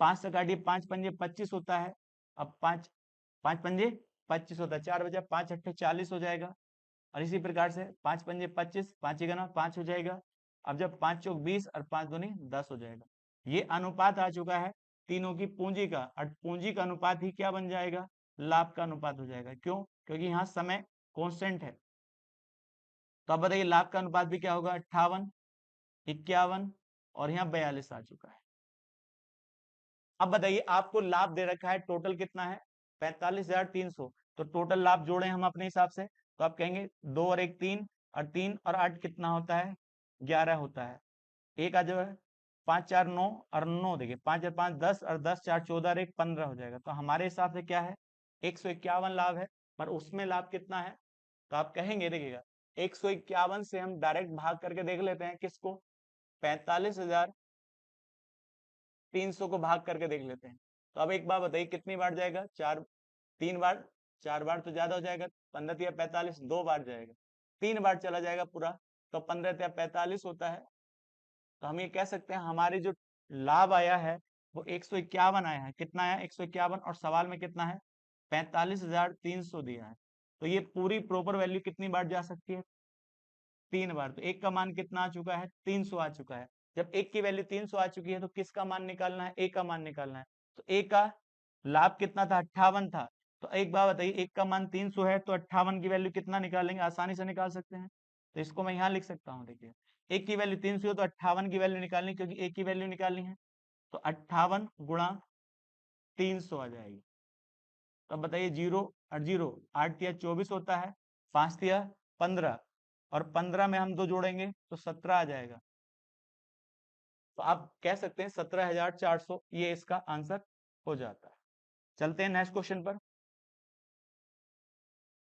5 से काटिए, 5 पंजे 25 होता है। अब 5 पंजे 25 होता है, 4 बचा, 5 अट्ठे 40 हो जाएगा। और इसी प्रकार से 5 पंजे 25, 5 गना 5 हो जाएगा। अब जब 5 चौक 20 और 5 दूनी 10 हो जाएगा। ये अनुपात आ चुका है तीनों की पूंजी का, और पूंजी का अनुपात ही क्या बन जाएगा? लाभ का अनुपात हो जाएगा। क्यों? क्योंकि यहाँ समय कांस्टेंट है। तो अब बताइए लाभ का अनुपात भी क्या होगा? 58, 51, और यहाँ 42 आ चुका है। अब बताइए आपको लाभ दे रखा है, टोटल कितना है? 45,300। तो टोटल लाभ जोड़े हम अपने हिसाब से, तो आप कहेंगे 2 और 1 3, और 3 और 8 कितना होता है? 11 होता है। एक आ जो है 5 4 9, और 9 देखिए 5 और 5 10, और 10 4 14 और 1 15 हो जाएगा। तो हमारे हिसाब से क्या है? 151 लाभ है, पर उसमें लाभ कितना है? तो आप कहेंगे देखिएगा 151 से हम डायरेक्ट भाग करके देख लेते हैं किसको? 45,300 को भाग करके देख लेते हैं। तो अब एक बार बताइए कितनी बार जाएगा? 4, 3 बार, 4 बार तो ज्यादा हो जाएगा, 15 या 45, 2 बार जाएगा, 3 बार चला जाएगा पूरा, तो 15 या 45 होता है। तो हम ये कह सकते हैं हमारी जो लाभ आया है वो 151 आया है। कितना आया? 151, और सवाल में कितना है? 45,300 दिया है। तो ये पूरी प्रॉपर वैल्यू कितनी बार जा सकती है? 3 बार। तो एक का मान कितना आ चुका है? 300 आ चुका है। जब एक की वैल्यू 300 आ चुकी है तो किसका मान निकालना है? ए का मान निकालना है। तो ए का लाभ कितना था? 58 था। तो एक बार बताइए, एक का मान 300 है तो 58 की वैल्यू कितना निकालेंगे? आसानी से निकाल सकते हैं। तो इसको मैं यहाँ लिख सकता हूँ, देखिए एक की वैल्यू 300 है तो 58 की वैल्यू निकालनी, क्योंकि एक की वैल्यू निकालनी है। तो 58 गुणा 300 आ जाएगी। तो अब बताइए, 0 और 0, 8 या 24 होता है, 5 या 15, और 15 में हम 2 जोड़ेंगे तो 17 आ जाएगा। तो आप कह सकते हैं 17,400 ये इसका आंसर हो जाता है। चलते हैं नेक्स्ट क्वेश्चन पर।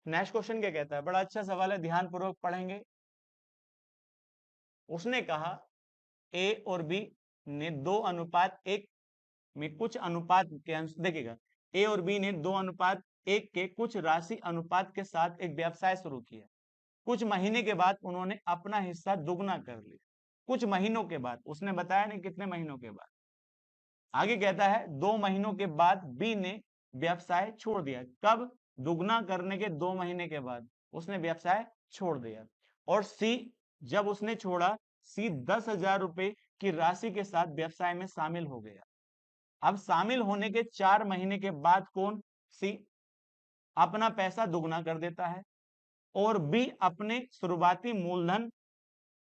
नेक्स्ट क्वेश्चन क्या कहता है? बड़ा अच्छा सवाल है, ध्यान पूर्वक पढ़ेंगे। उसने कहा ए और बी ने 2:1 में कुछ अनुपात के देखिएगा, ए और बी ने 2:1 के कुछ राशि अनुपात के साथ एक व्यवसाय शुरू किया। कुछ महीने के बाद उन्होंने अपना हिस्सा दुगना कर लिया। कुछ महीनों के बाद, उसने बताया नहीं कितने महीनों के बाद। आगे कहता है 2 महीनों के बाद बी ने व्यवसाय छोड़ दिया। कब? दुगना करने के 2 महीने के बाद उसने व्यवसाय छोड़ दिया। और सी, जब उसने छोड़ा, सी 10,000 रुपए की राशि के साथ व्यवसाय में शामिल हो गया। अब शामिल होने के 4 महीने के बाद कौन? सी अपना पैसा दुगना कर देता है, और बी अपने शुरुआती मूलधन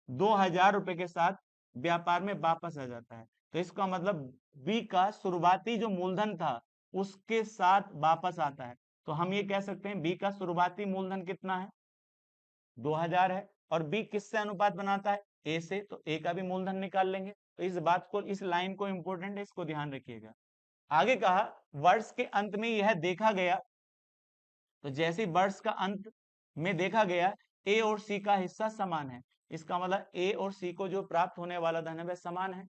2,000 रुपए के साथ व्यापार में वापस आ जाता है। तो इसका मतलब बी का शुरुआती जो मूलधन था उसके साथ वापस आता है। तो हम ये कह सकते हैं बी का शुरुआती मूलधन कितना है? 2,000 है, और बी किससे अनुपात बनाता है? ए से। तो ए का भी मूलधन निकाल लेंगे। तो इस बात को, इस लाइन को इंपॉर्टेंट है, इसको ध्यान रखिएगा। आगे कहा वर्ष के अंत में यह देखा गया, तो जैसे वर्ष का अंत में देखा गया ए और सी का हिस्सा समान है। इसका मतलब ए और सी को जो प्राप्त होने वाला धन है वह समान है।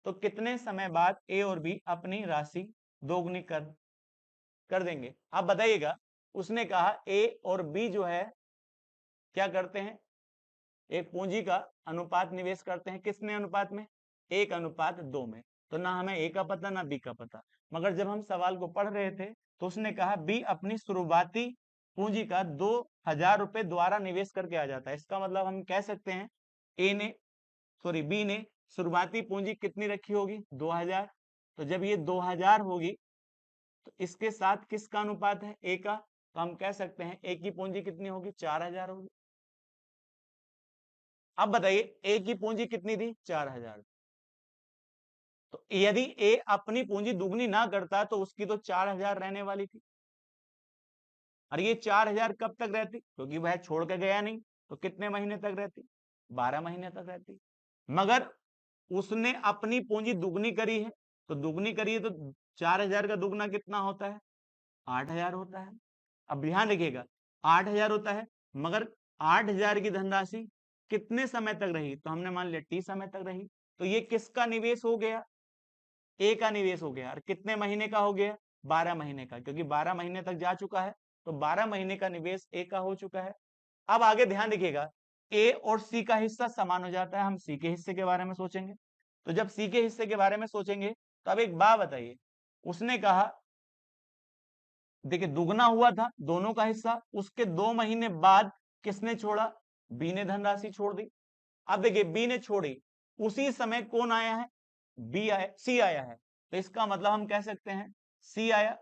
तो कितने समय बाद ए और बी अपनी राशि दोगुनी कर देंगे? आप बताइएगा उसने कहा ए और बी जो है क्या करते हैं, एक पूंजी का अनुपात निवेश करते हैं। किसने अनुपात में, 1:2 में। तो ना हमें ए का पता ना बी का पता, मगर जब हम सवाल को पढ़ रहे थे तो उसने कहा बी अपनी शुरुआती पूंजी का 2000 रुपए द्वारा निवेश करके आ जाता है। इसका मतलब हम कह सकते हैं बी ने शुरुआती पूंजी कितनी रखी होगी, 2000। तो जब ये 2000 होगी तो इसके साथ किसका अनुपात है, ए का। तो हम कह सकते हैं ए की पूंजी कितनी होगी, 4000 होगी। अब बताइए ए की पूंजी कितनी थी, 4000। तो यदि ए अपनी पूंजी दुगनी ना करता तो उसकी तो 4000 रहने वाली थी, और ये 4000 कब तक रहती, क्योंकि वह छोड़ के गया नहीं, तो कितने महीने तक रहती, 12 महीने तक रहती। मगर उसने अपनी पूंजी दुगनी करी है, तो दुगनी करी है तो 4000 का दुगना कितना होता है, 8000 होता है। अब ध्यान रखिएगा 8000 होता है, मगर 8000 की धनराशि कितने समय तक रही, तो हमने मान लिया टी समय तक रही। तो ये किसका निवेश हो गया, ए का निवेश हो गया। और कितने महीने का हो गया, 12 महीने का, क्योंकि 12 महीने तक जा चुका है, तो 12 महीने का निवेश ए का हो चुका है। अब आगे ध्यान रखिएगा ए और सी का हिस्सा समान हो जाता है। हम सी के हिस्से के बारे में सोचेंगे, तो जब सी के हिस्से के बारे में सोचेंगे तो अब एक बात बताइए, उसने कहा देखिए दुगना हुआ था दोनों का हिस्सा, उसके 2 महीने बाद किसने छोड़ा, बी ने धनराशि छोड़ दी। अब देखिए बी ने छोड़ी, उसी समय कौन आया है, बी आया, सी आया है। तो इसका मतलब हम कह सकते हैं सी आया,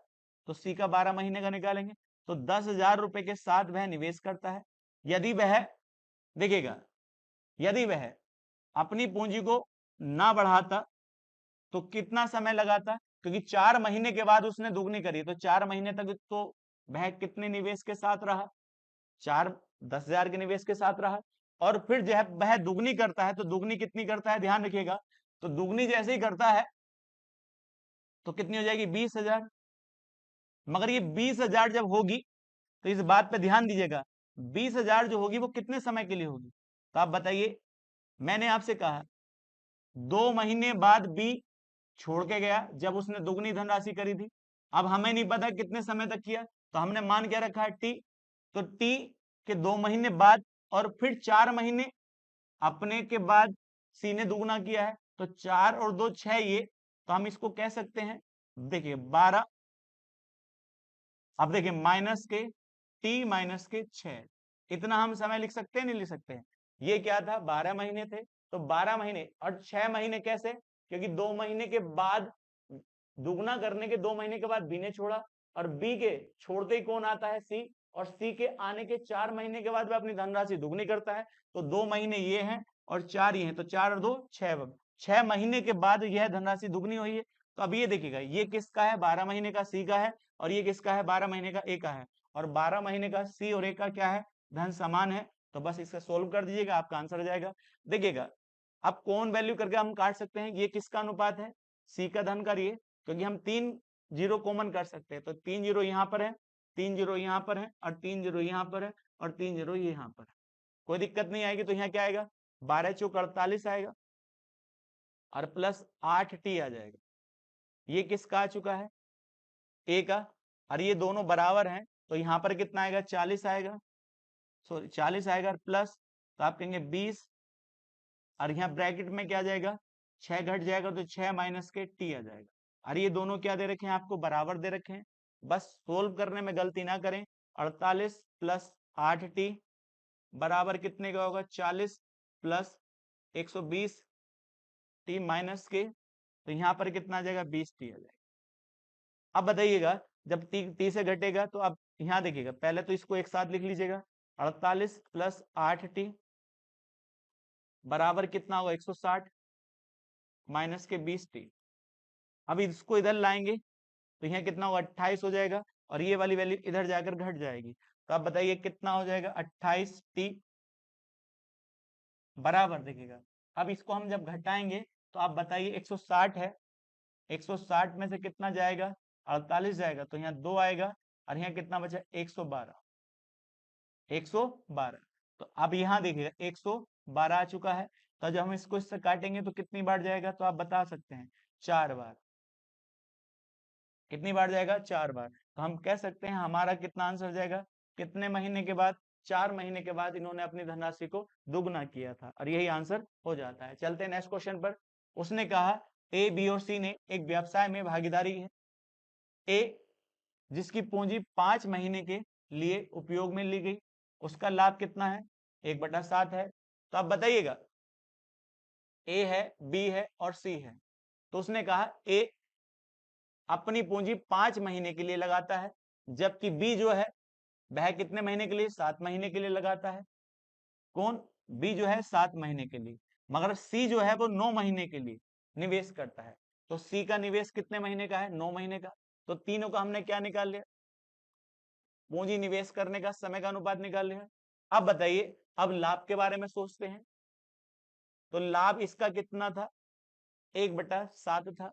तो सी का 12 महीने का निकालेंगे, तो 10,000 रुपए के साथ वह निवेश करता है। यदि वह देखिएगा यदि वह अपनी पूंजी को ना बढ़ाता तो कितना समय लगाता, क्योंकि 4 महीने के बाद उसने दुगनी करी, तो 4 महीने तक तो वह कितने निवेश के साथ रहा, 10,000 के निवेश के साथ रहा। और फिर जब वह दुगनी करता है तो दुगनी कितनी करता है, ध्यान रखिएगा, तो दुगनी जैसे ही करता है तो कितनी हो जाएगी, 20,000। मगर ये 20,000 जब होगी तो इस बात पे ध्यान दीजिएगा, 20,000 जो होगी वो कितने समय के लिए होगी, तो आप बताइए। मैंने आपसे कहा 2 महीने बाद बी छोड़ के गया जब उसने दुगनी धनराशि करी थी। अब हमें नहीं पता कितने समय तक किया, तो हमने मान क्या रखा है, टी। तो टी के 2 महीने बाद और फिर 4 महीने अपने के बाद सी ने दुगना किया है, तो 4 और 2 6 ये, तो हम इसको कह सकते हैं देखिए 12। अब देखिए माइनस के टी माइनस के 6, इतना हम समय लिख सकते हैं, नहीं लिख सकते हैं। ये क्या था, 12 महीने थे, तो 12 महीने और 6 महीने कैसे, क्योंकि 2 महीने के बाद दुगना करने के 2 महीने के बाद बी ने छोड़ा, और बी के छोड़ते ही कौन आता है, सी। और सी के आने के 4 महीने के बाद वह अपनी धनराशि दुगनी करता है, तो 2 महीने ये हैं और 4 ये हैं, तो 4 और 2 6, 6 महीने के बाद यह धनराशि दुगनी हुई है। तो अब ये देखिएगा ये किसका है, 12 महीने का सी का है, और ये किसका है, 12 महीने का ए का है। और 12 महीने का सी और ए का क्या है, धन समान है। तो बस इसका सोल्व कर दीजिएगा, आपका आंसर आ जाएगा। देखिएगा अब कौन वैल्यू करके हम काट सकते हैं, ये किसका अनुपात है, सी का धन करिए, क्योंकि हम 3 जीरो कॉमन कर सकते हैं। तो 3 जीरो यहाँ पर है, 3 जीरो यहाँ पर है, और 3 जीरो यहाँ पर है, और 3 जीरो यहाँ पर है। कोई दिक्कत नहीं आएगी। तो यहाँ क्या आएगा, 12 चौक 48 आएगा, और प्लस 8 टी आ जाएगा। ये किसका आ चुका है, ए का। और ये दोनों बराबर हैं, तो यहाँ पर कितना आएगा, 40 आएगा, सॉरी 40 आएगा, प्लस, तो आप कहेंगे 20, और यहाँ ब्रैकेट में क्या जाएगा, 6 घट जाएगा, तो 6 माइनस के टी आ जाएगा। और ये दोनों क्या दे रखे हैं आपको, बराबर दे रखे हैं। बस सोल्व करने में गलती ना करें। 48 प्लस 8 टी बराबर कितने का होगा, 40 प्लस 120 टी माइनस के, तो यहाँ पर कितना आ जाएगा, 20 टी आ जाएगा। अब बताइएगा जब टी से घटेगा तो आप यहाँ देखिएगा, पहले तो इसको एक साथ लिख लीजिएगा, 48 प्लस 8 टी बराबर कितना होगा, 160 माइनस के 20 टी। अब इसको इधर लाएंगे तो यहाँ कितना होगा, 28 हो जाएगा, और ये वाली वैल्यू इधर जाकर घट जाएगी। तो आप बताइए कितना हो जाएगा, 28 टी बराबर, देखिएगा अब इसको हम जब घटाएंगे तो आप बताइए 160 है, 160 में से कितना जाएगा, 48 जाएगा, तो यहाँ 2 आएगा, और यहाँ कितना बचा, 112, 112। तो अब यहाँ देखिएगा 112 आ चुका है। तो जब हम इसको इससे काटेंगे तो कितनी बार जाएगा, तो आप बता सकते हैं 4 बार। कितनी बार जाएगा? 4 बार। तो हम कह सकते हैं हमारा कितना आंसर हो जाएगा? कितने महीने के बाद? 4 महीने के बाद इन्होंने अपनी धनराशि को दुगना किया था, और यही आंसर हो जाता है। चलते हैं नेक्स्ट क्वेश्चन पर। उसने कहा ए, बी और सी ने एक व्यवसाय में भागीदारी है। ए जिसकी पूंजी 5 महीने के लिए उपयोग में ली गई, उसका लाभ कितना है? 1/7 है। तो आप बताइएगा, ए है, बी है और सी है। तो उसने कहा ए अपनी पूंजी 5 महीने के लिए लगाता है, जबकि बी जो है वह कितने महीने के लिए? 7 महीने के लिए लगाता है। कौन? बी जो है 7 महीने के लिए, मगर सी जो है वो 9 महीने के लिए निवेश करता है। तो सी का निवेश कितने महीने का है? 9 महीने का। तो तीनों का हमने क्या निकाल लिया? पूंजी निवेश करने का समय का अनुपात निकाल लिया। अब बताइए, अब लाभ के बारे में सोचते हैं। तो लाभ इसका कितना था? 1/7 था।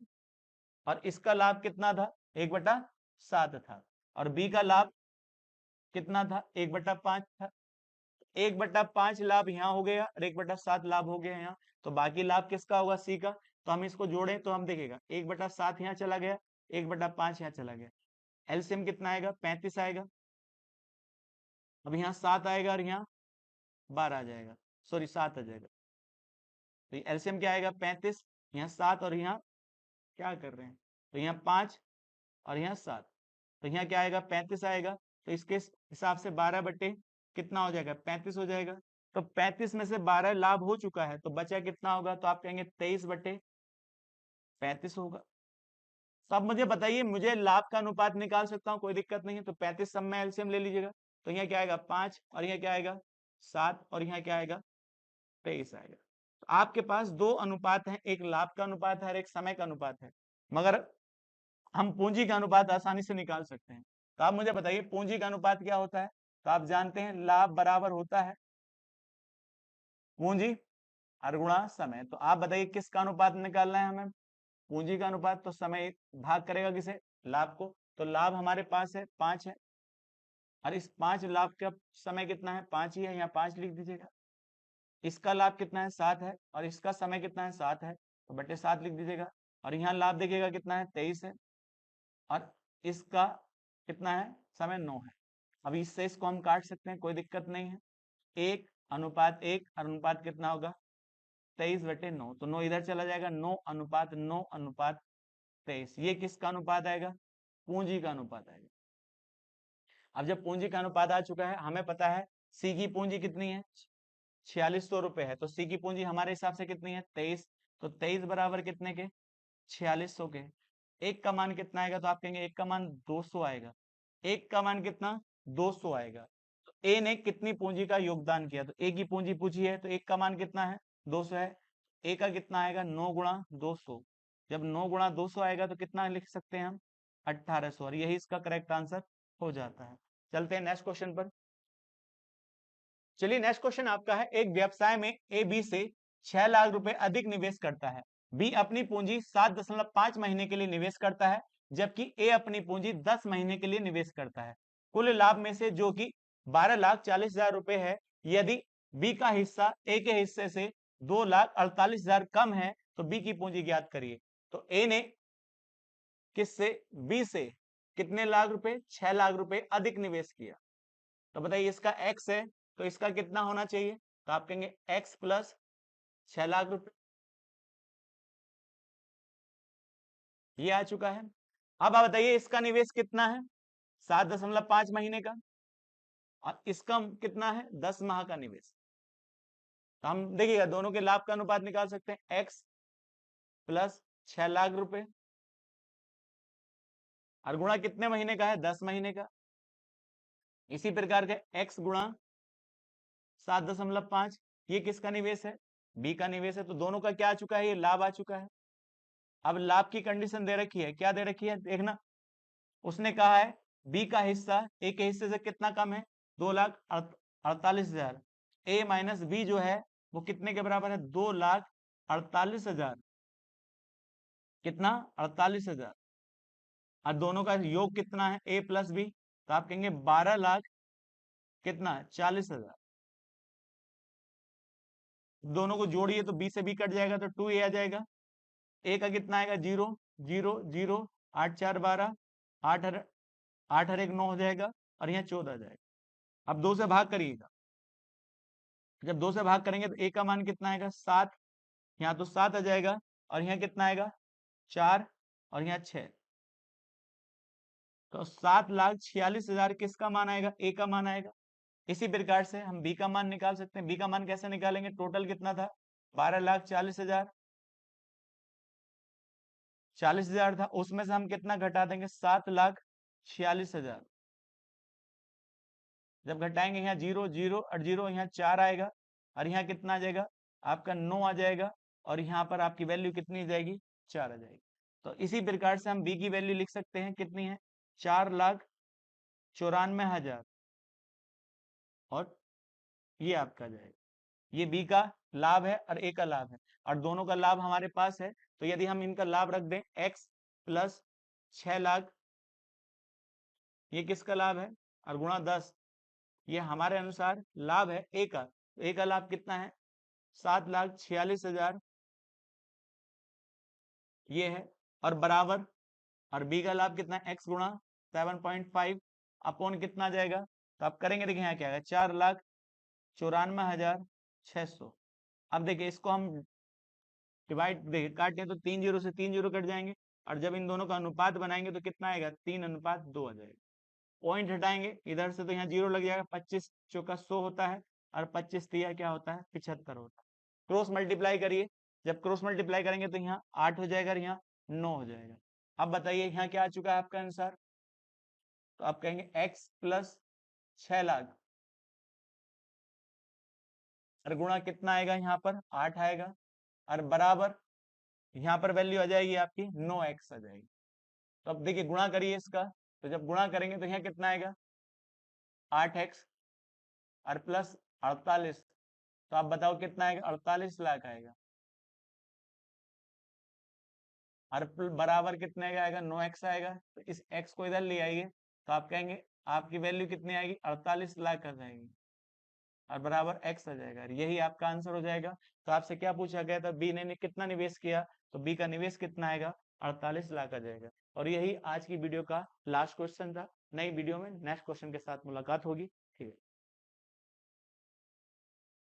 और इसका लाभ कितना था? 1/7 था। और बी का लाभ कितना था? 1/5 था। 1/5 लाभ यहाँ हो गया और 1/7 लाभ हो गया यहाँ। तो बाकी लाभ किसका होगा? सी का। तो हम इसको जोड़ें तो हम देखेगा 1/7 यहाँ चला गया, 1/5 यहाँ चला गया। एलसीएम कितना आएगा? 35 आएगा। अब यहाँ 7 आएगा और यहाँ 12 आ जाएगा, सॉरी 7 आ जाएगा। तो एलसीएम क्या आएगा? 35, यहाँ 7 और यहाँ क्या कर रहे हैं? तो यहाँ 5 और यहाँ 7। तो यहाँ क्या आएगा? 35 आएगा। तो इसके हिसाब से 12 बटे कितना हो जाएगा? 35 हो जाएगा। तो 35 में से 12 लाभ हो चुका है, तो बचा कितना होगा? तो आप कहेंगे 23/35 होगा। तो अब मुझे बताइए, मुझे लाभ का अनुपात निकाल सकता हूँ, कोई दिक्कत नहीं है। तो 35 सब में एलसीएम ले लीजिएगा। तो यहाँ क्या आएगा? 5 और यहाँ क्या आएगा? 7 और यहाँ क्या आएगा? 23 आएगा। तो आपके पास दो अनुपात है, एक लाभ का अनुपात है और एक समय का अनुपात है, मगर हम पूंजी का अनुपात आसानी से निकाल सकते हैं। तो आप मुझे बताइए पूंजी का अनुपात क्या होता है? तो आप जानते हैं लाभ बराबर होता है पूंजी और गुणा समय। तो आप बताइए किसका अनुपात निकालना है हमें? पूंजी का अनुपात। तो समय भाग करेगा किसे? लाभ को। तो लाभ हमारे पास है 5 है, और इस 5 लाभ का समय कितना है? 5 ही है, यहाँ 5 लिख दीजिएगा। इसका लाभ कितना है? 7 है, और इसका समय कितना है? 7 है, तो बटे 7 लिख दीजिएगा। और यहाँ लाभ देखिएगा कितना है? 23 है, और इसका कितना है? समय 9 है। अब इससे इसको हम काट सकते हैं, कोई दिक्कत नहीं है। 1:1 अनुपात कितना होगा? 23/9। तो 9 इधर चला जाएगा, 9:9:23। ये किसका अनुपात आएगा? पूंजी का अनुपात आएगा। अब जब पूंजी का अनुपात आ चुका है, हमें पता है सी की पूंजी कितनी है? 4600 रुपए है। तो सी की पूंजी हमारे हिसाब से कितनी है? 23। तो 23 बराबर कितने के? 4600 के। एक का मान कितना आएगा? तो आप कहेंगे एक का मान 200 आएगा। एक का मान कितना? 200 आएगा। तो ए ने कितनी पूंजी का योगदान किया? तो ए की पूंजी पूछी है, तो एक का मान कितना है? 200 है। ए का कितना आएगा? 9 × 200। जब 9 × 200 आएगा तो कितना लिख सकते हैं हम? 1800। और यही इसका करेक्ट आंसर हो जाता है। चलते हैं नेक्स्ट क्वेश्चन पर। चलिए नेक्स्ट क्वेश्चन आपका है, एक व्यवसाय में ए बी से 6 लाख रुपए अधिक निवेश करता है। बी अपनी पूंजी 7.5 महीने के लिए निवेश करता है, जबकि ए अपनी पूंजी 10 महीने के लिए निवेश करता है। कुल लाभ में से जो कि 12,40,000 रुपए है, यदि बी का हिस्सा ए के हिस्से से 2,48,000 कम है तो बी की पूंजी ज्ञात करिए। तो ए ने किससे? बी से कितने लाख रुपए? 6 लाख रुपए अधिक निवेश किया। तो बताइए इसका एक्स है, तो इसका कितना होना चाहिए? तो आप कहेंगे एक्स प्लस 6 लाख रुपए। ये आ चुका है। अब आप बताइए इसका निवेश कितना है? 7.5 महीने का, और इसका कितना है? 10 माह का निवेश। तो हम देखिएगा दोनों के लाभ का अनुपात निकाल सकते हैं, एक्स प्लस 6 लाख रुपए, और गुणा कितने महीने का है? 10 महीने का। इसी प्रकार के एक्स गुणा 7.5, ये किसका निवेश है? बी का निवेश है। तो दोनों का क्या आ चुका है? ये लाभ आ चुका है। अब लाभ की कंडीशन दे रखी है, क्या दे रखी है देखना। उसने कहा है बी का हिस्सा ए के हिस्से से कितना कम है? 2,48,000। ए माइनस बी जो है वो कितने के बराबर है? 2,48,000। कितना? 48,000। और दोनों का योग कितना है? ए प्लस बी। तो आप कहेंगे 12,00,000 कितना? 40,000। दोनों को जोड़िए तो बी से बी कट जाएगा, तो 2a आ जाएगा। ए का कितना आएगा? 0 0 0, 8 4 12, 8 और 8 और 1 9 हो जाएगा और यहाँ 14 आ जाएगा। अब 2 से भाग करिएगा, जब 2 से भाग करेंगे तो ए का मान कितना आएगा 7, यहाँ तो 7 आ जाएगा और यहाँ कितना आएगा 4 और यहाँ 6, तो 7,46,000 किसका मान आएगा, ए का मान आएगा। इसी प्रकार से हम बी का मान निकाल सकते हैं। बी का मान कैसे निकालेंगे, टोटल कितना था 12,40,000, 40,000 था, उसमें से हम कितना घटा देंगे 7,46,000। जब घटाएंगे यहाँ 0 0 और 0 यहाँ 4 आएगा और यहाँ कितना आ जाएगा आपका 9 आ जाएगा और यहाँ पर आपकी वैल्यू कितनी आ जाएगी 4 आ जाएगी। तो इसी प्रकार से हम बी की वैल्यू लिख सकते हैं, कितनी है 4,94,000 और ये आपका जाएगा। ये बी का लाभ है और ए का लाभ है और दोनों का लाभ हमारे पास है। तो यदि हम इनका लाभ रख दें x प्लस 6 लाख, ये किसका लाभ है, और गुणा 10, ये हमारे अनुसार लाभ है ए का। तो ए का लाभ कितना है 7,46,000 ये है, और बराबर, और बी का लाभ कितना है x गुणा 7.5 अपॉन कितना आ जाएगा, तो आप करेंगे देखिए यहाँ क्या आएगा 4,94,600। अब देखिए इसको हम डिवाइड देखिए काटें तो 3 जीरो से 3 जीरो कट जाएंगे और जब इन दोनों का अनुपात बनाएंगे तो कितना आएगा 3:2 आ जाएगा। पॉइंट हटाएंगे इधर से तो यहाँ जीरो लग जाएगा, 25 चौका 100 होता है और 25 तिया क्या होता है 75 होता है। क्रॉस मल्टीप्लाई करिए, जब क्रॉस मल्टीप्लाई करेंगे तो यहाँ 8 हो जाएगा और यहाँ 9 हो जाएगा। अब बताइए यहाँ क्या आ चुका है आपका आंसर, तो आप कहेंगे x प्लस 6 लाख और गुणा कितना आएगा यहाँ पर 8 आएगा और बराबर यहाँ पर वैल्यू आ जाएगी आपकी 9x आ जाएगी। तो अब देखिए गुणा करिए इसका, तो जब गुणा करेंगे तो यहाँ कितना आएगा 8x और प्लस 48, तो आप बताओ कितना आएगा 48 लाख आएगा और बराबर कितने का आएगा 9x आएगा। तो इस x को इधर ले आइए तो आप कहेंगे आपकी वैल्यू कितनी आएगी 48 लाख आ जाएगी और बराबर x आ जाएगा, यही आपका आंसर हो जाएगा। तो आपसे क्या पूछा गया था, बी ने कितना निवेश किया, तो बी का निवेश कितना आएगा 48 लाख आ जाएगा। और यही आज की वीडियो का लास्ट क्वेश्चन था। नई वीडियो में नेक्स्ट क्वेश्चन के साथ मुलाकात होगी। ठीक है।